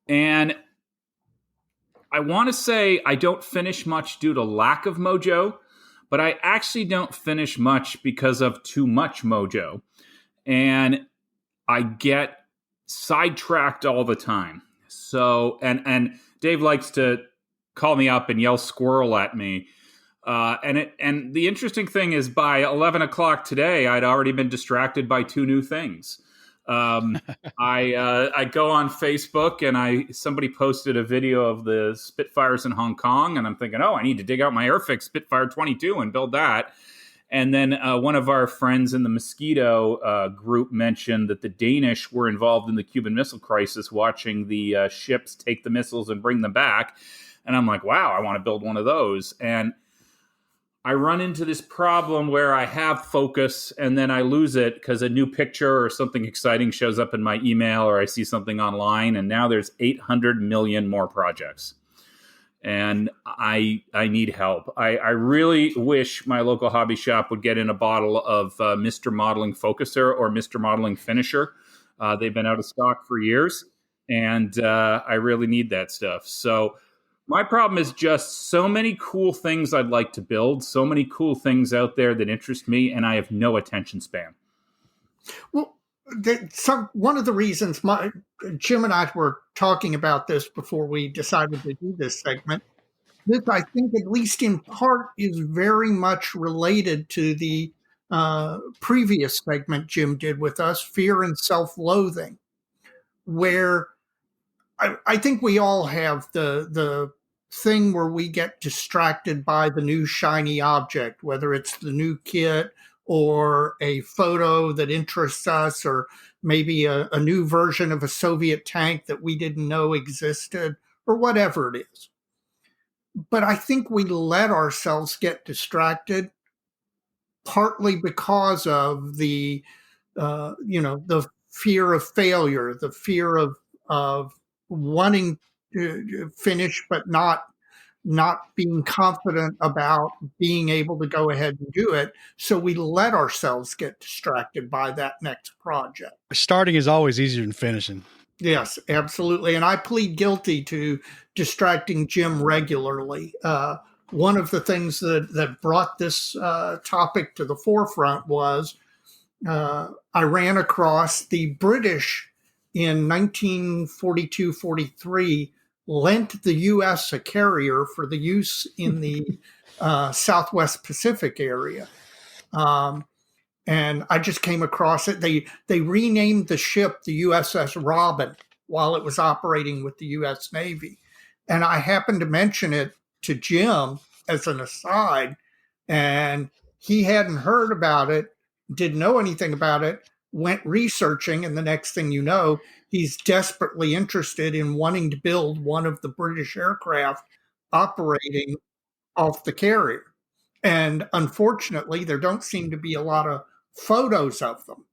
And I want to say I don't finish much due to lack of mojo, but I actually don't finish much because of too much mojo. And I get sidetracked all the time. So, and Dave likes to call me up and yell squirrel at me. And the interesting thing is by 11 o'clock today, I'd already been distracted by two new things. I go on Facebook and somebody posted a video of the Spitfires in Hong Kong, and I'm thinking, I need to dig out my Airfix Spitfire 22 and build that. And then one of our friends in the Mosquito group mentioned that the Danish were involved in the Cuban Missile Crisis, watching the ships take the missiles and bring them back. And I'm like, wow, I want to build one of those. And I run into this problem where I have focus and then I lose it because a new picture or something exciting shows up in my email or I see something online. And now there's 800 million more projects. And I need help. I really wish my local hobby shop would get in a bottle of Mr. Modeling Focuser or Mr. Modeling Finisher. They've been out of stock for years, and I really need that stuff. So my problem is just so many cool things I'd like to build, so many cool things out there that interest me, and I have no attention span.
Well, one of the reasons Jim and I were talking about this before we decided to do this segment, this I think at least in part is very much related to the previous segment Jim did with us, Fear and Self-Loathing, where I think we all have the thing where we get distracted by the new shiny object, whether it's the new kit or a photo that interests us, or maybe a new version of a Soviet tank that we didn't know existed, or whatever it is. But I think we let ourselves get distracted partly because of the fear of failure, the fear of wanting to finish, but not being confident about being able to go ahead and do it. So we let ourselves get distracted by that next project.
Starting is always easier than finishing.
Yes, absolutely. And I plead guilty to distracting Jim regularly. One of the things that brought this topic to the forefront was I ran across the British in 1942-43 lent the U.S. a carrier for the use in the Southwest Pacific area. And I just came across it. They renamed the ship the USS Robin while it was operating with the U.S. Navy. And I happened to mention it to Jim as an aside, and he hadn't heard about it, didn't know anything about it, went researching, and the next thing you know, he's desperately interested in wanting to build one of the British aircraft operating off the carrier. And unfortunately, there don't seem to be a lot of photos of them.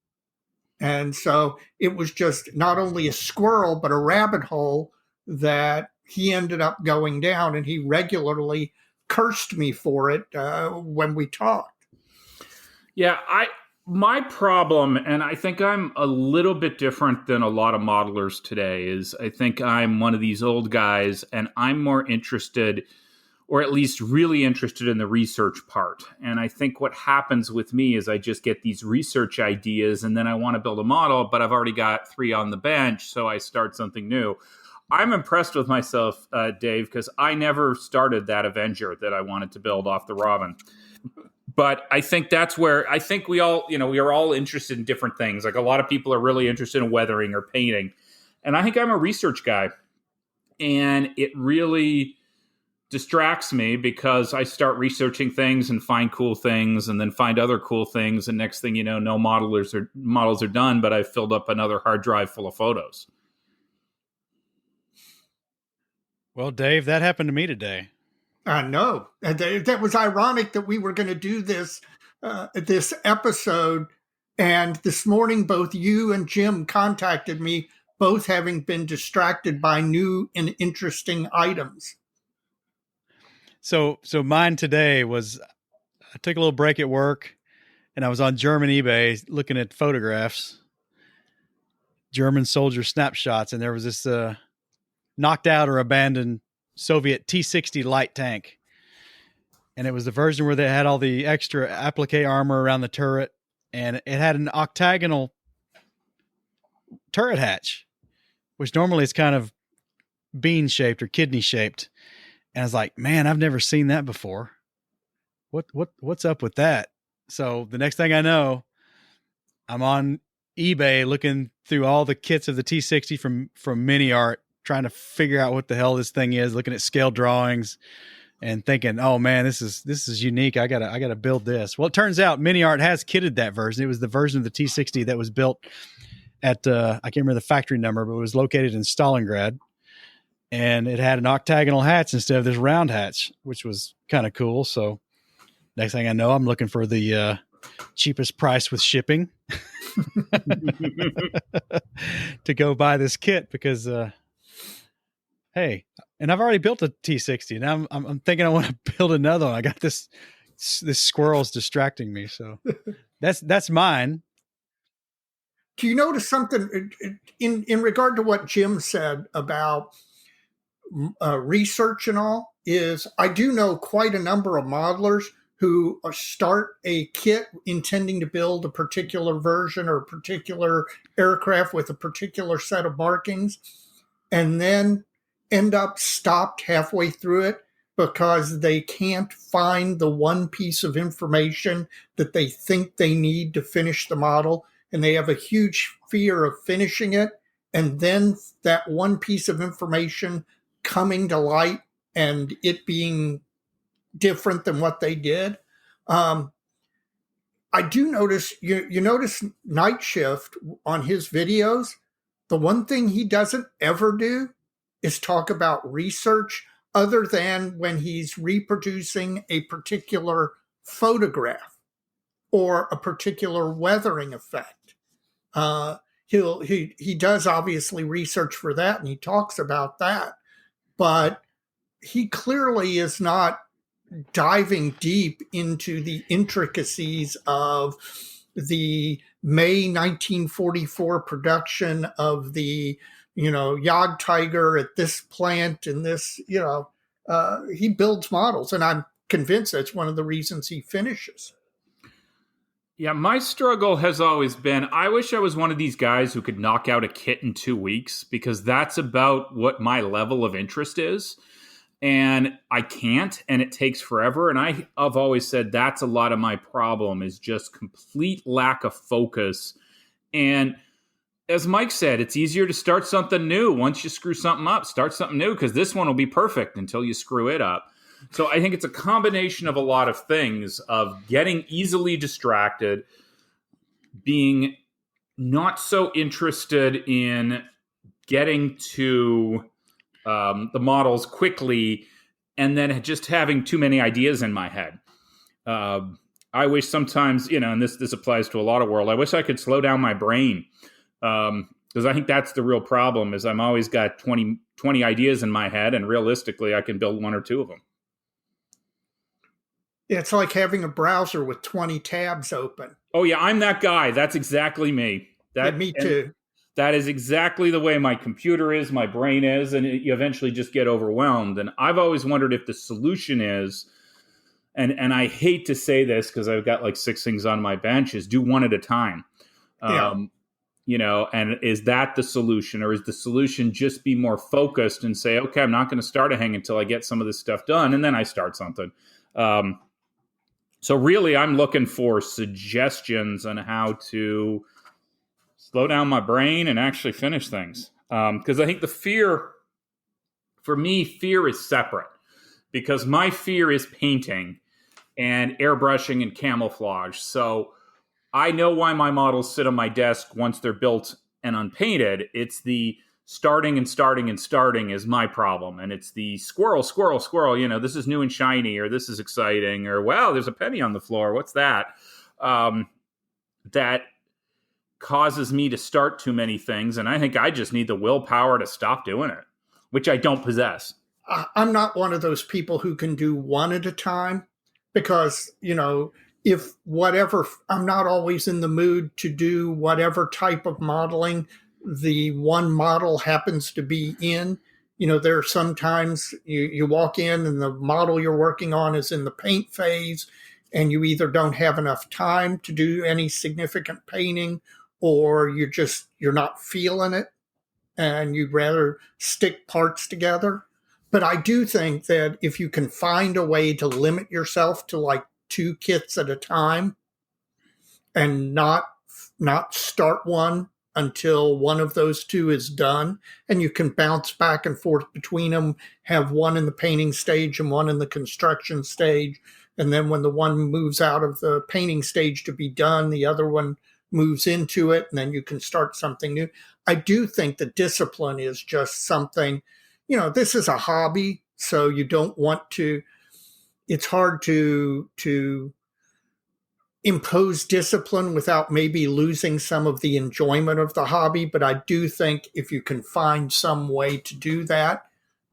And so it was just not only a squirrel, but a rabbit hole that he ended up going down, and he regularly cursed me for it when we talked.
Yeah, my problem, and I think I'm a little bit different than a lot of modelers today, is I think I'm one of these old guys, and I'm more interested, or at least really interested in the research part. And I think what happens with me is I just get these research ideas, and then I want to build a model, but I've already got 3 on the bench, so I start something new. I'm impressed with myself, Dave, because I never started that Avenger that I wanted to build off the Robin. But I think that's where I think we all, we are all interested in different things. Like a lot of people are really interested in weathering or painting. And I think I'm a research guy. And it really distracts me because I start researching things and find cool things and then find other cool things. And next thing you know, no models are done, but I've filled up another hard drive full of photos.
Well, Dave, that happened to me today.
I know. That was ironic that we were going to do this episode. And this morning, both you and Jim contacted me, both having been distracted by new and interesting items.
So mine today was, I took a little break at work and I was on German eBay looking at photographs, German soldier snapshots. And there was this knocked out or abandoned Soviet T-60 light tank. And it was the version where they had all the extra applique armor around the turret. And it had an octagonal turret hatch, which normally is kind of bean shaped or kidney shaped. And I was like, man, I've never seen that before. What's up with that? So the next thing I know, I'm on eBay looking through all the kits of the T-60 from Mini Art, trying to figure out what the hell this thing is, looking at scale drawings and thinking, oh man, this is unique. I gotta build this. Well, it turns out Mini Art has kitted that version. It was the version of the T-60 that was built at, I can't remember the factory number, but it was located in Stalingrad. And it had an octagonal hatch instead of this round hatch, which was kind of cool. So next thing I know, I'm looking for the cheapest price with shipping to go buy this kit because, hey, and I've already built a T-60. Now I'm thinking I want to build another one. I got this squirrel's distracting me. So that's mine.
Do you notice something in regard to what Jim said about research and all? Is I do know quite a number of modelers who start a kit intending to build a particular version or a particular aircraft with a particular set of markings, and then end up stopped halfway through it because they can't find the one piece of information that they think they need to finish the model. And they have a huge fear of finishing it. And then that one piece of information coming to light and it being different than what they did. I do notice, you notice Night Shift on his videos. The one thing he doesn't ever do is talk about research other than when he's reproducing a particular photograph or a particular weathering effect. He does obviously research for that and he talks about that, but he clearly is not diving deep into the intricacies of the May 1944 production of the, Jagd Tiger at this plant and this, he builds models, and I'm convinced that's one of the reasons he finishes.
Yeah, my struggle has always been, I wish I was one of these guys who could knock out a kit in 2 weeks, because that's about what my level of interest is. And I can't, and it takes forever. And I've always said that's a lot of my problem, is just complete lack of focus. And as Mike said, it's easier to start something new. Once you screw something up, start something new, because this one will be perfect until you screw it up. So I think it's a combination of a lot of things, of getting easily distracted, being not so interested in getting to the models quickly, and then just having too many ideas in my head. I wish sometimes, and this applies to a lot of world, I wish I could slow down my brain, because I think that's the real problem, is I'm always got 20 ideas in my head, and realistically I can build one or two of them.
It's like having a browser with 20 tabs open.
Oh, yeah, I'm that guy. That's exactly me.
Me too.
That is exactly the way my computer is, my brain is, and you eventually just get overwhelmed. And I've always wondered if the solution is, and I hate to say this because I've got like 6 things on my bench, is do one at a time. And is that the solution? Or is the solution just be more focused and say, okay, I'm not going to start a hang until I get some of this stuff done, and then I start something. So really, I'm looking for suggestions on how to slow down my brain and actually finish things. Because I think the fear, for me, fear is separate. because my fear is painting and airbrushing and camouflage. So I know why my models sit on my desk once they're built and unpainted. It's the starting is my problem. And it's the squirrel, this is new and shiny, or this is exciting, or wow, there's a penny on the floor. What's that? That causes me to start too many things. And I think I just need the willpower to stop doing it, which I don't possess.
I'm not one of those people who can do one at a time because, if whatever, I'm not always in the mood to do whatever type of modeling the one model happens to be in. There are sometimes you walk in and the model you're working on is in the paint phase and you either don't have enough time to do any significant painting or you're not feeling it and you'd rather stick parts together. But I do think that if you can find a way to limit yourself to like 2 kits at a time and not start one until one of those 2 is done, and you can bounce back and forth between them, have one in the painting stage and one in the construction stage. And then when the one moves out of the painting stage to be done, the other one moves into it, and then you can start something new. I do think the discipline is just something, this is a hobby, so you don't want to, it's hard to impose discipline without maybe losing some of the enjoyment of the hobby. But I do think if you can find some way to do that,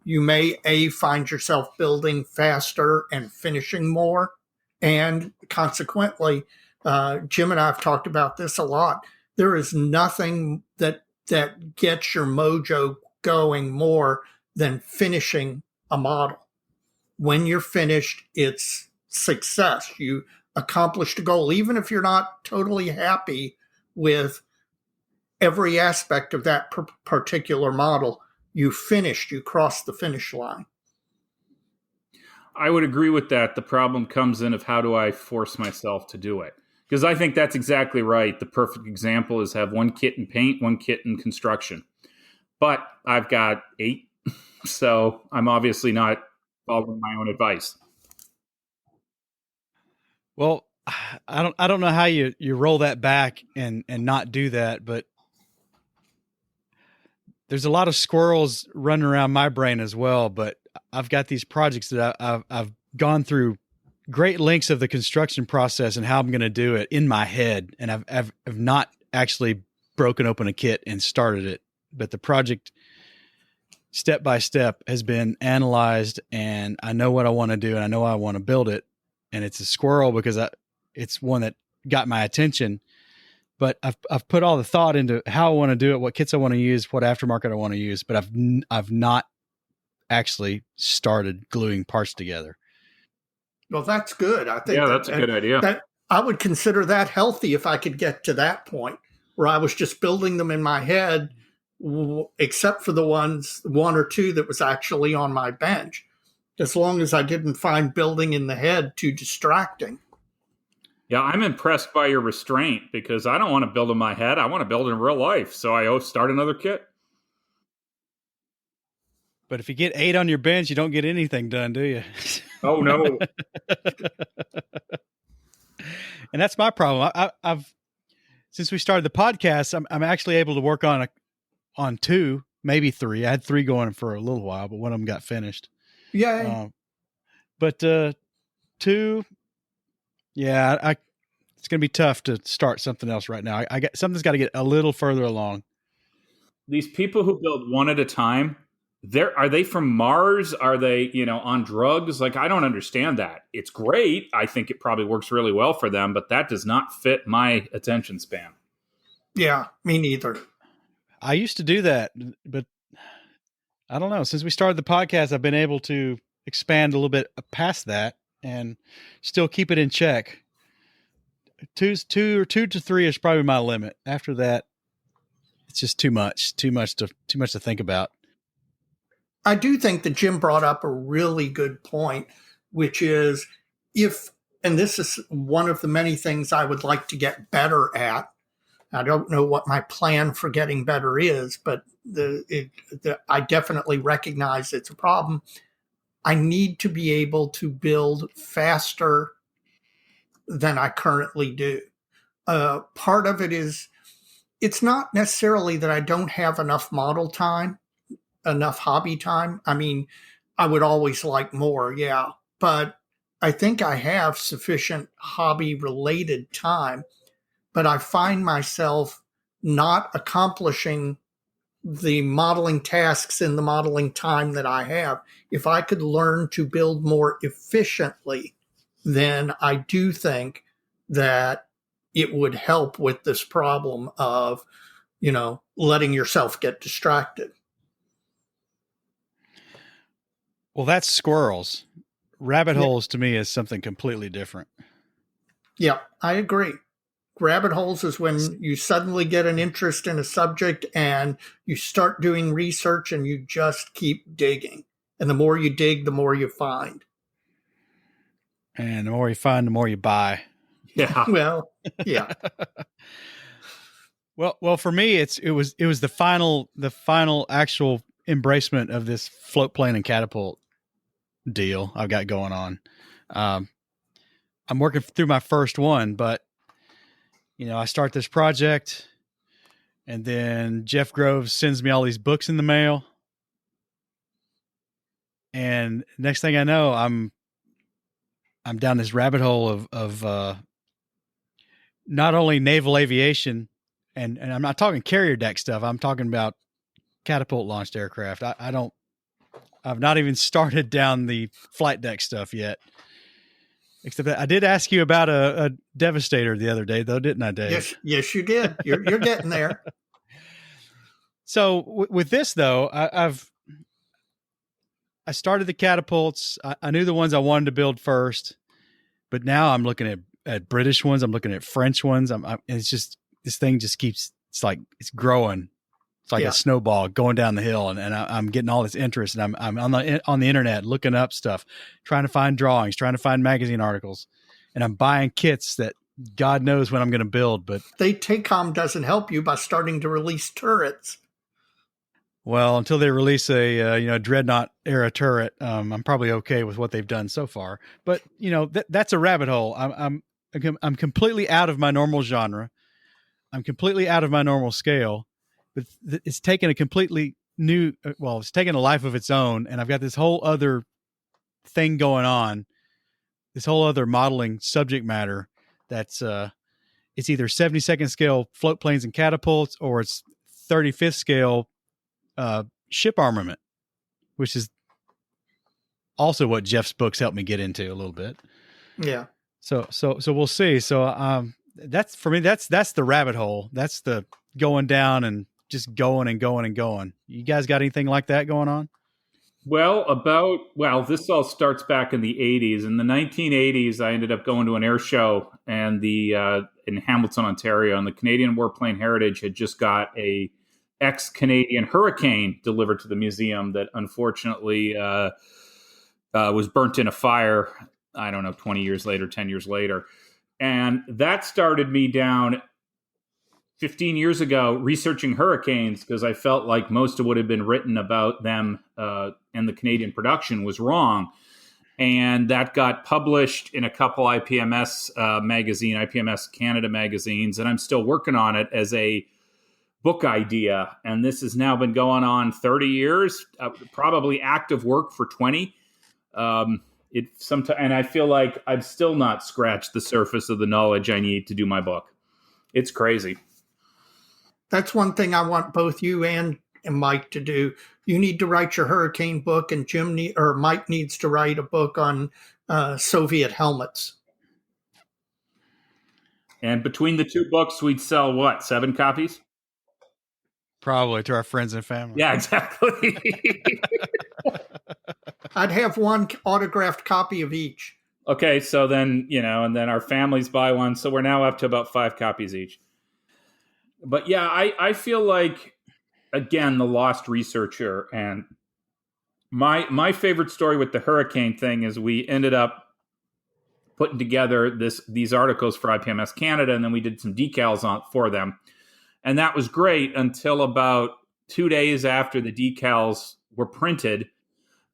you may find yourself building faster and finishing more. And consequently, Jim and I have talked about this a lot. There is nothing that gets your mojo going more than finishing a model. When you're finished, it's success. You accomplished a goal, even if you're not totally happy with every aspect of that particular model. You finished, you crossed the finish line.
I would agree with that. The problem comes in of how do I force myself to do it? Because I think that's exactly right. The perfect example is have 1 kit in paint, 1 kit in construction. But I've got 8, so I'm obviously not following my own advice.
Well, I don't know how you roll that back and not do that, but there's a lot of squirrels running around my brain as well. But I've got these projects that I've gone through great lengths of the construction process and how I'm going to do it in my head, and I've not actually broken open a kit and started it. But the project, step by step, has been analyzed, and I know what I want to do, and I know I want to build it. And it's a squirrel because it's one that got my attention. But I've put all the thought into how I want to do it, what kits I want to use, what aftermarket I want to use. But I've not actually started gluing parts together.
Well, that's good. I think
that's a good idea.
That I would consider that healthy if I could get to that point where I was just building them in my head, except for the 1 or 2 that was actually on my bench. As long as I didn't find building in the head too distracting.
Yeah, I'm impressed by your restraint because I don't want to build in my head. I want to build in real life. So I start another kit.
But if you get 8 on your bench, you don't get anything done, do you?
Oh, no.
And that's my problem. I've since we started the podcast, I'm actually able to work on 2, maybe 3. I had 3 going for a little while, but one of them got finished.
Yeah.
But 2, yeah, it's going to be tough to start something else right now. Something's got to get a little further along.
These people who build one at a time, are they from Mars? Are they, on drugs? Like, I don't understand that. It's great. I think it probably works really well for them, but that does not fit my attention span.
Yeah, me neither.
I used to do that, but I don't know. Since we started the podcast, I've been able to expand a little bit past that and still keep it in check. 2 to 3 is probably my limit. After that, it's just too much to think about.
I do think that Jim brought up a really good point, which is and this is one of the many things I would like to get better at. I don't know what my plan for getting better is, but I definitely recognize it's a problem. I need to be able to build faster than I currently do. Part of it is it's not necessarily that I don't have enough model time, enough hobby time. I mean, I would always like more, yeah, but I think I have sufficient hobby related time, but I find myself not accomplishing the modeling tasks in the modeling time that I have. If I could learn to build more efficiently, then I do think that it would help with this problem of, letting yourself get distracted.
Well, that's squirrels. Rabbit
Yeah.
holes to me is something completely different.
Yeah, I agree. Rabbit holes is when you suddenly get an interest in a subject and you start doing research and you just keep digging. And the more you dig, the more you find.
And the more you find, the more you buy.
Yeah.
Well, yeah.
Well, for me, it was the final actual embracement of this float plane and catapult deal I've got going on. I'm working through my first one, but I start this project, and then Jeff Groves sends me all these books in the mail, and next thing I know, I'm down this rabbit hole of not only naval aviation, and I'm not talking carrier deck stuff. I'm talking about catapult launched aircraft. I've not even started down the flight deck stuff yet. Except that I did ask you about a Devastator the other day, though, didn't I, Dave?
Yes, you did. You're getting there.
So with this, though, I started the catapults. I knew the ones I wanted to build first, but now I'm looking at British ones. I'm looking at French ones. It's just, this thing just keeps, it's growing. It's like a snowball going down the hill, and I'm getting all this interest, and I'm on the internet looking up stuff, trying to find drawings, trying to find magazine articles, and I'm buying kits that God knows when I'm going to build. But
TACOM doesn't help you by starting to release turrets.
Well, until they release a Dreadnought era turret, I'm probably okay with what they've done so far. But that's a rabbit hole. I'm completely out of my normal genre. I'm completely out of my normal scale. But it's taken a completely new. It's taken a life of its own, and I've got this whole other thing going on. This whole other modeling subject matter that's it's either 72nd scale float planes and catapults, or it's 35th scale ship armament, which is also what Jeff's books helped me get into a little bit.
Yeah.
So we'll see. So that's, for me, that's the rabbit hole. That's the going down and just going and going and going. You guys got anything like that going on?
Well, this all starts back in the 80s. In the 1980s, I ended up going to an air show and in Hamilton, Ontario, and the Canadian Warplane Heritage had just got a ex-Canadian Hurricane delivered to the museum that unfortunately was burnt in a fire, I don't know, 20 years later, 10 years later. And that started me down 15 years ago researching hurricanes, because I felt like most of what had been written about them and the Canadian production was wrong. And that got published in a couple IPMS IPMS Canada magazines, and I'm still working on it as a book idea. And this has now been going on 30 years, probably active work for 20. And I feel like I've still not scratched the surface of the knowledge I need to do my book. It's crazy.
That's one thing I want both you and Mike to do. You need to write your hurricane book, and Mike needs to write a book on Soviet helmets.
And between the two books, we'd sell 7 copies?
Probably, to our friends and family.
Yeah, exactly.
I'd have one autographed copy of each.
Okay, so then, and then our families buy one. So we're now up to about 5 copies each. But yeah, I feel like, again, the lost researcher. And my favorite story with the hurricane thing is we ended up putting together these articles for IPMS Canada, and then we did some decals for them. And that was great until about 2 days after the decals were printed.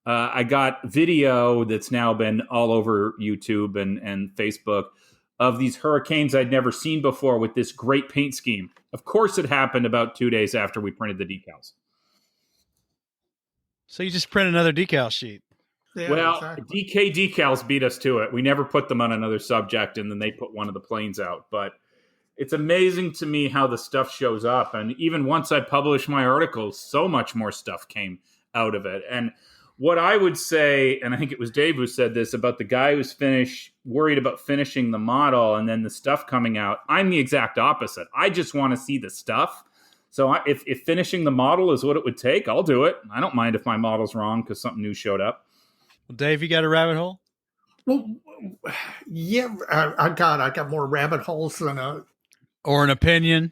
I got video that's now been all over YouTube and Facebook of these hurricanes I'd never seen before with this great paint scheme. Of course, it happened about 2 days after we printed the decals.
So you just print another decal sheet.
Yeah, well, exactly. DK decals beat us to it. We never put them on another subject, and then they put one of the planes out. But it's amazing to me how the stuff shows up. And even once I published my articles, so much more stuff came out of it. And what I would say, and I think it was Dave who said this, about the guy who's worried about finishing the model and then the stuff coming out, I'm the exact opposite. I just want to see the stuff. So if finishing the model is what it would take, I'll do it. I don't mind if my model's wrong because something new showed up.
Well, Dave, you got a rabbit hole?
Well, yeah, I got more rabbit holes than
or an opinion.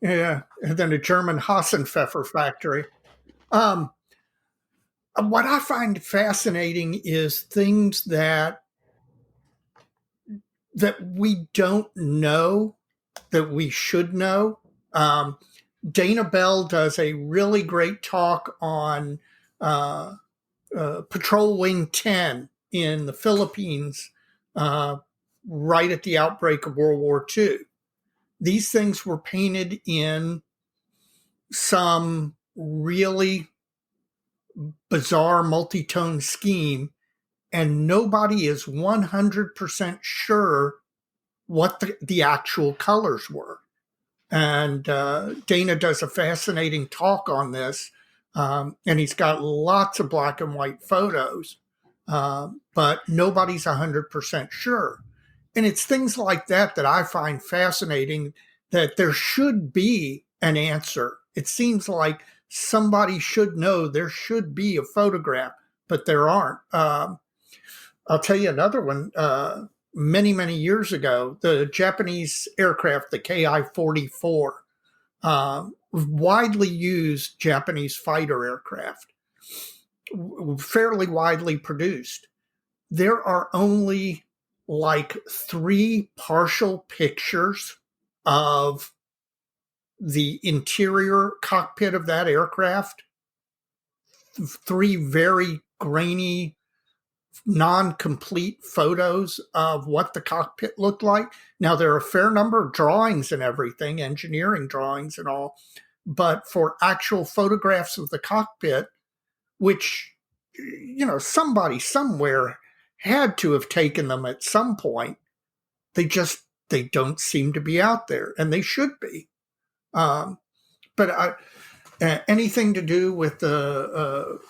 Yeah, than a German Hassenpfeffer factory. What I find fascinating is things that we don't know that we should know. Dana Bell does a really great talk on Patrol Wing 10 in the Philippines right at the outbreak of World War II. These things were painted in some really bizarre multi-tone scheme, and nobody is 100% sure what the actual colors were. And Dana does a fascinating talk on this, and he's got lots of black and white photos, but nobody's 100% sure. And it's things like that I find fascinating, that there should be an answer. It seems like somebody should know there should be a photograph, but there aren't. I'll tell you another one. Many, many years ago, the Japanese aircraft, the Ki-44, widely used Japanese fighter aircraft, fairly widely produced. There are only like 3 partial pictures of the interior cockpit of that aircraft, 3 very grainy, non-complete photos of what the cockpit looked like. Now, there are a fair number of drawings and everything, engineering drawings and all, but for actual photographs of the cockpit, which, somebody somewhere had to have taken them at some point, they don't seem to be out there, and they should be. But anything to do with the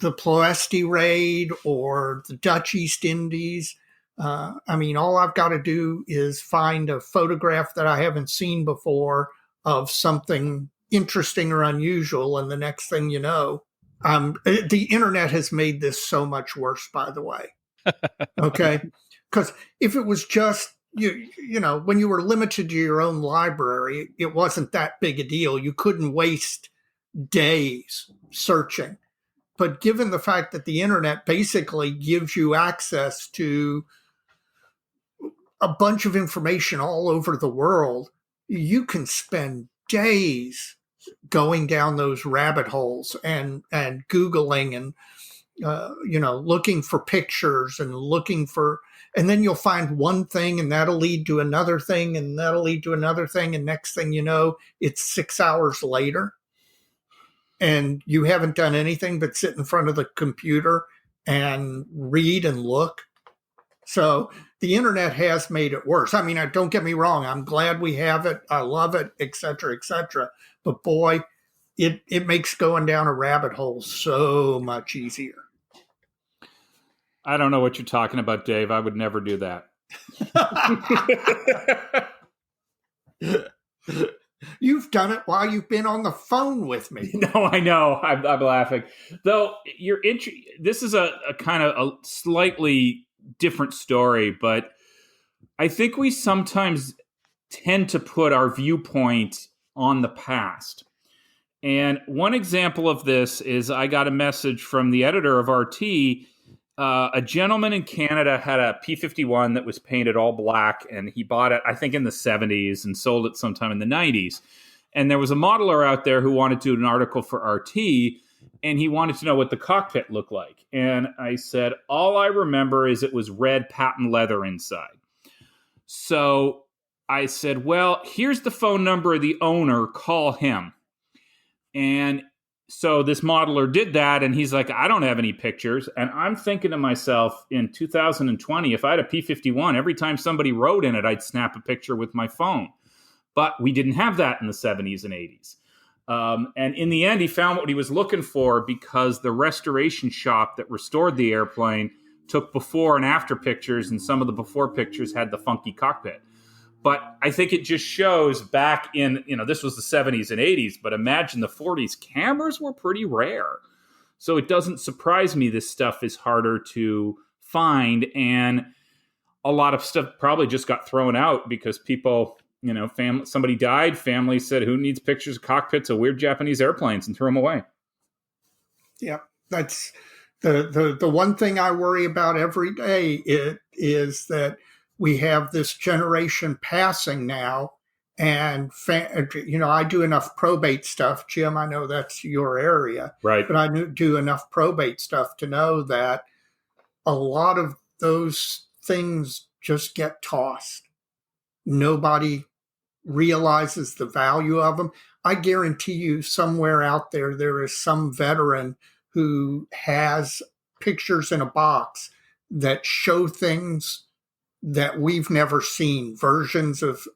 Ploesti raid or the Dutch East Indies, all I've got to do is find a photograph that I haven't seen before of something interesting or unusual, and the next thing you know, the internet has made this so much worse, by the way. Okay? Because if it was just, when you were limited to your own library, it wasn't that big a deal. You couldn't waste days searching. But given the fact that the internet basically gives you access to a bunch of information all over the world, you can spend days going down those rabbit holes and Googling and, looking for pictures and then you'll find one thing and that'll lead to another thing and that'll lead to another thing. And next thing you know, it's 6 hours later and you haven't done anything but sit in front of the computer and read and look. So the internet has made it worse. Don't get me wrong. I'm glad we have it. I love it, et cetera, et cetera. But boy, it makes going down a rabbit hole so much easier.
I don't know what you're talking about, Dave. I would never do that.
You've done it while you've been on the phone with me.
No, I know. I'm laughing. Though this is a kind of a slightly different story, but I think we sometimes tend to put our viewpoint on the past. And one example of this is I got a message from the editor of RT. A gentleman in Canada had a P-51 that was painted all black, and he bought it, I think, in the 70s and sold it sometime in the 90s. And there was a modeler out there who wanted to do an article for RT, and he wanted to know what the cockpit looked like. And I said, all I remember is it was red patent leather inside. So I said, well, here's the phone number of the owner. Call him. And so this modeler did that, and he's like, I don't have any pictures. And I'm thinking to myself, in 2020, if I had a P-51, every time somebody wrote in it, I'd snap a picture with my phone. But we didn't have that in the 70s and 80s. And in the end, he found what he was looking for, because the restoration shop that restored the airplane took before and after pictures, and some of the before pictures had the funky cockpit. But I think it just shows back in, this was the 70s and 80s, but imagine the 40s, cameras were pretty rare. So it doesn't surprise me this stuff is harder to find. And a lot of stuff probably just got thrown out because people, somebody died, family said, who needs pictures of cockpits of weird Japanese airplanes, and threw them away.
Yeah, that's the one thing I worry about every day is that we have this generation passing now, and I do enough probate stuff, Jim. I know that's your area,
right?
But I do enough probate stuff to know that a lot of those things just get tossed. Nobody realizes the value of them. I guarantee you, somewhere out there is some veteran who has pictures in a box that show things that we've never seen, versions of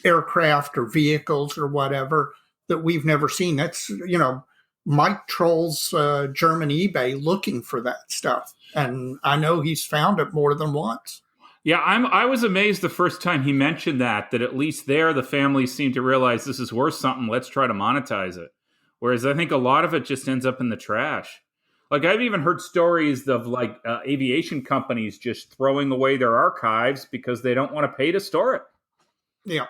aircraft or vehicles or whatever that we've never seen. That's, Mike trolls German eBay looking for that stuff. And I know he's found it more than once.
Yeah, I was amazed the first time he mentioned that at least there the family seemed to realize this is worth something. Let's try to monetize it. Whereas I think a lot of it just ends up in the trash. Like, I've even heard stories of aviation companies just throwing away their archives because they don't want to pay to store it.
Yeah.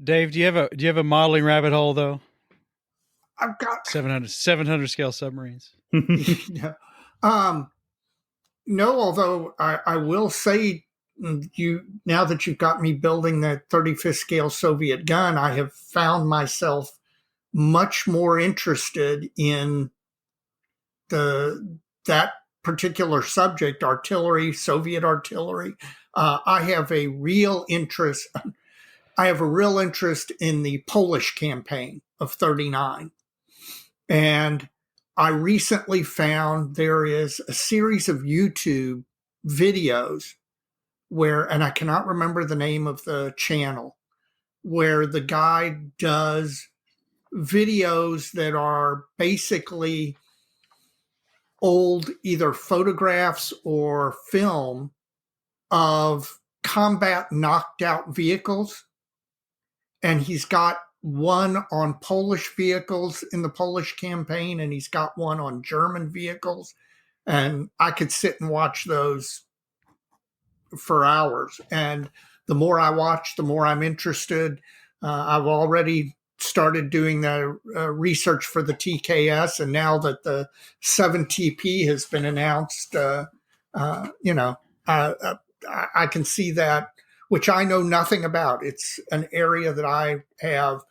Dave, do you have a modeling rabbit hole though?
I've got
700 scale submarines.
Yeah. No, although I will say, now that you've got me building that 35th scale Soviet gun, I have found myself much more interested in that particular subject, artillery, Soviet artillery. I have a real interest. I have a real interest in the Polish campaign of 39. And I recently found there is a series of YouTube videos and I cannot remember the name of the channel, where the guy does videos that are basically old either photographs or film of combat knocked out vehicles. And he's got one on Polish vehicles in the Polish campaign, and he's got one on German vehicles. And I could sit and watch those for hours. And the more I watch, the more I'm interested. I've already started doing the research for the TKS, and now that the 7TP has been announced, I can see that, which I know nothing about. It's an area that I have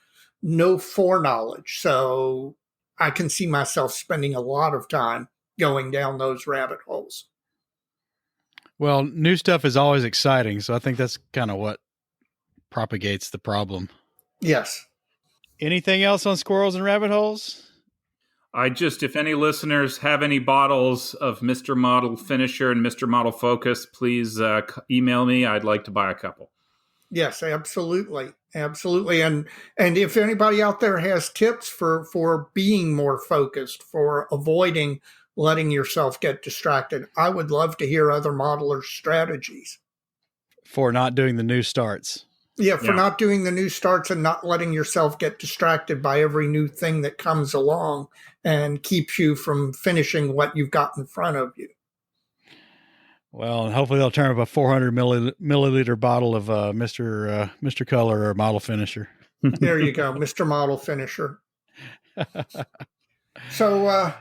no foreknowledge, so I can see myself spending a lot of time going down those rabbit holes.
Well, new stuff is always exciting, so I think that's kind of what propagates the problem.
Yes.
Anything else on Squirrels and Rabbit Holes?
If any listeners have any bottles of Mr. Model Finisher and Mr. Model Focus, please email me. I'd like to buy a couple.
Yes, absolutely. Absolutely. And if anybody out there has tips for being more focused, for avoiding letting yourself get distracted, I would love to hear other modelers' strategies.
For not doing the new starts.
Yeah, for not doing the new starts and not letting yourself get distracted by every new thing that comes along and keeps you from finishing what you've got in front of you.
Well, hopefully they'll turn up a 400 milliliter bottle of Mr. Color or Model Finisher.
There you go, Mr. Model Finisher. So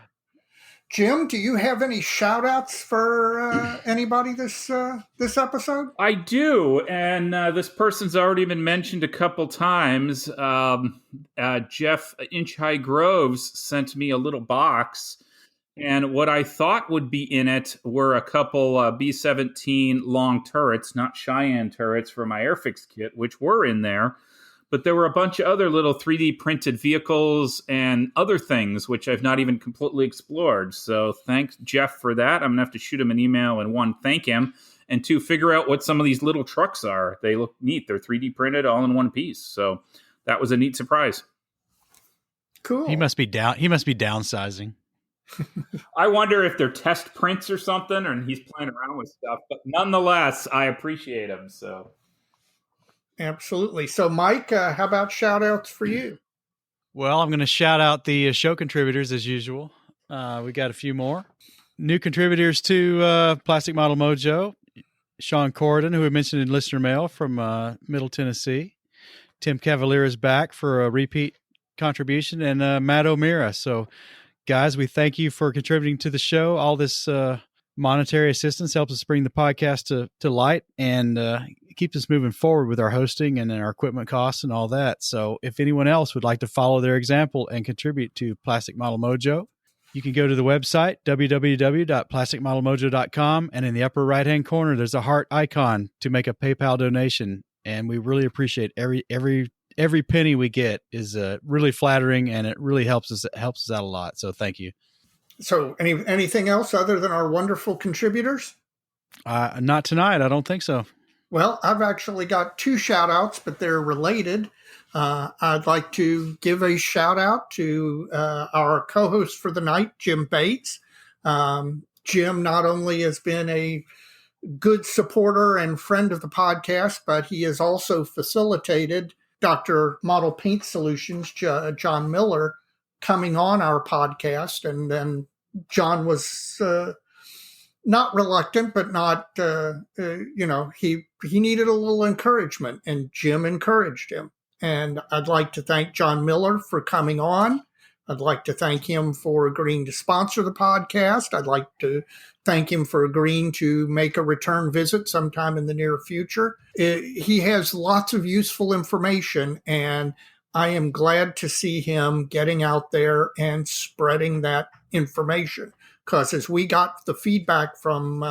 Jim, do you have any shout outs for anybody this episode?
I do, and this person's already been mentioned a couple times. Jeff Inch High Groves sent me a little box, and what I thought would be in it were a couple B-17 long turrets, not Cheyenne turrets, for my Airfix kit, which were in there. But there were a bunch of other little 3D printed vehicles and other things, which I've not even completely explored. So thanks, Jeff, for that. I'm going to have to shoot him an email and, one, thank him, and two, figure out what some of these little trucks are. They look neat. They're 3D printed all in one piece. So that was a neat surprise.
Cool.
He must be downsizing.
I wonder if they're test prints or something, and he's playing around with stuff. But nonetheless, I appreciate him, so...
Absolutely. So, Mike, how about shout outs for you?
Well, I'm going to shout out the show contributors as usual. We got a few more new contributors to Plastic Model Mojo. Sean Corridon, who we mentioned in listener mail from Middle Tennessee. Tim Cavalier is back for a repeat contribution, and Matt O'Meara. So, guys, we thank you for contributing to the show. All this monetary assistance helps us bring the podcast to light and keeps us moving forward with our hosting and our equipment costs and all that. So if anyone else would like to follow their example and contribute to Plastic Model Mojo, you can go to the website, www.plasticmodelmojo.com, and in the upper right-hand corner, there's a heart icon to make a PayPal donation. And we really appreciate every penny we get is really flattering, and it really helps us out a lot. So thank you.
So anything else other than our wonderful contributors?
Not tonight. I don't think so.
Well, I've actually got two shout outs, but they're related. I'd like to give a shout out to our co-host for the night, Jim Bates. Jim not only has been a good supporter and friend of the podcast, but he has also facilitated Dr. Model Paint Solutions, John Miller, coming on our podcast. And then John was not reluctant, but not, he needed a little encouragement, and Jim encouraged him. And I'd like to thank John Miller for coming on. I'd like to thank him for agreeing to sponsor the podcast. I'd like to thank him for agreeing to make a return visit sometime in the near future. He has lots of useful information, and I am glad to see him getting out there and spreading that information. Because as we got the feedback from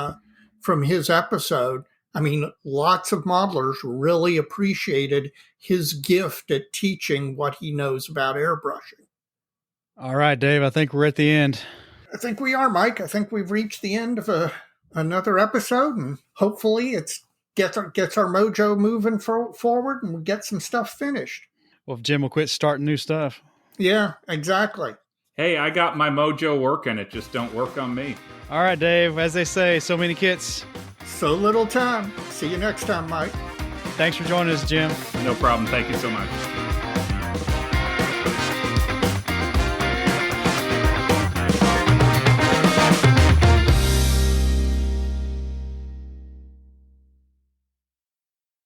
his episode, I mean, lots of modelers really appreciated his gift at teaching what he knows about airbrushing.
All right, Dave, I think we're at the end.
I think we are, Mike. I think we've reached the end of another episode, and hopefully it gets our mojo moving forward, and we get some stuff finished.
Well, if Jim will quit starting new stuff.
Yeah, exactly.
Hey, I got my mojo working. It just don't work on me.
All right, Dave. As they say, so many kits.
So little time. See you next time, Mike.
Thanks for joining us, Jim.
No problem. Thank you so much.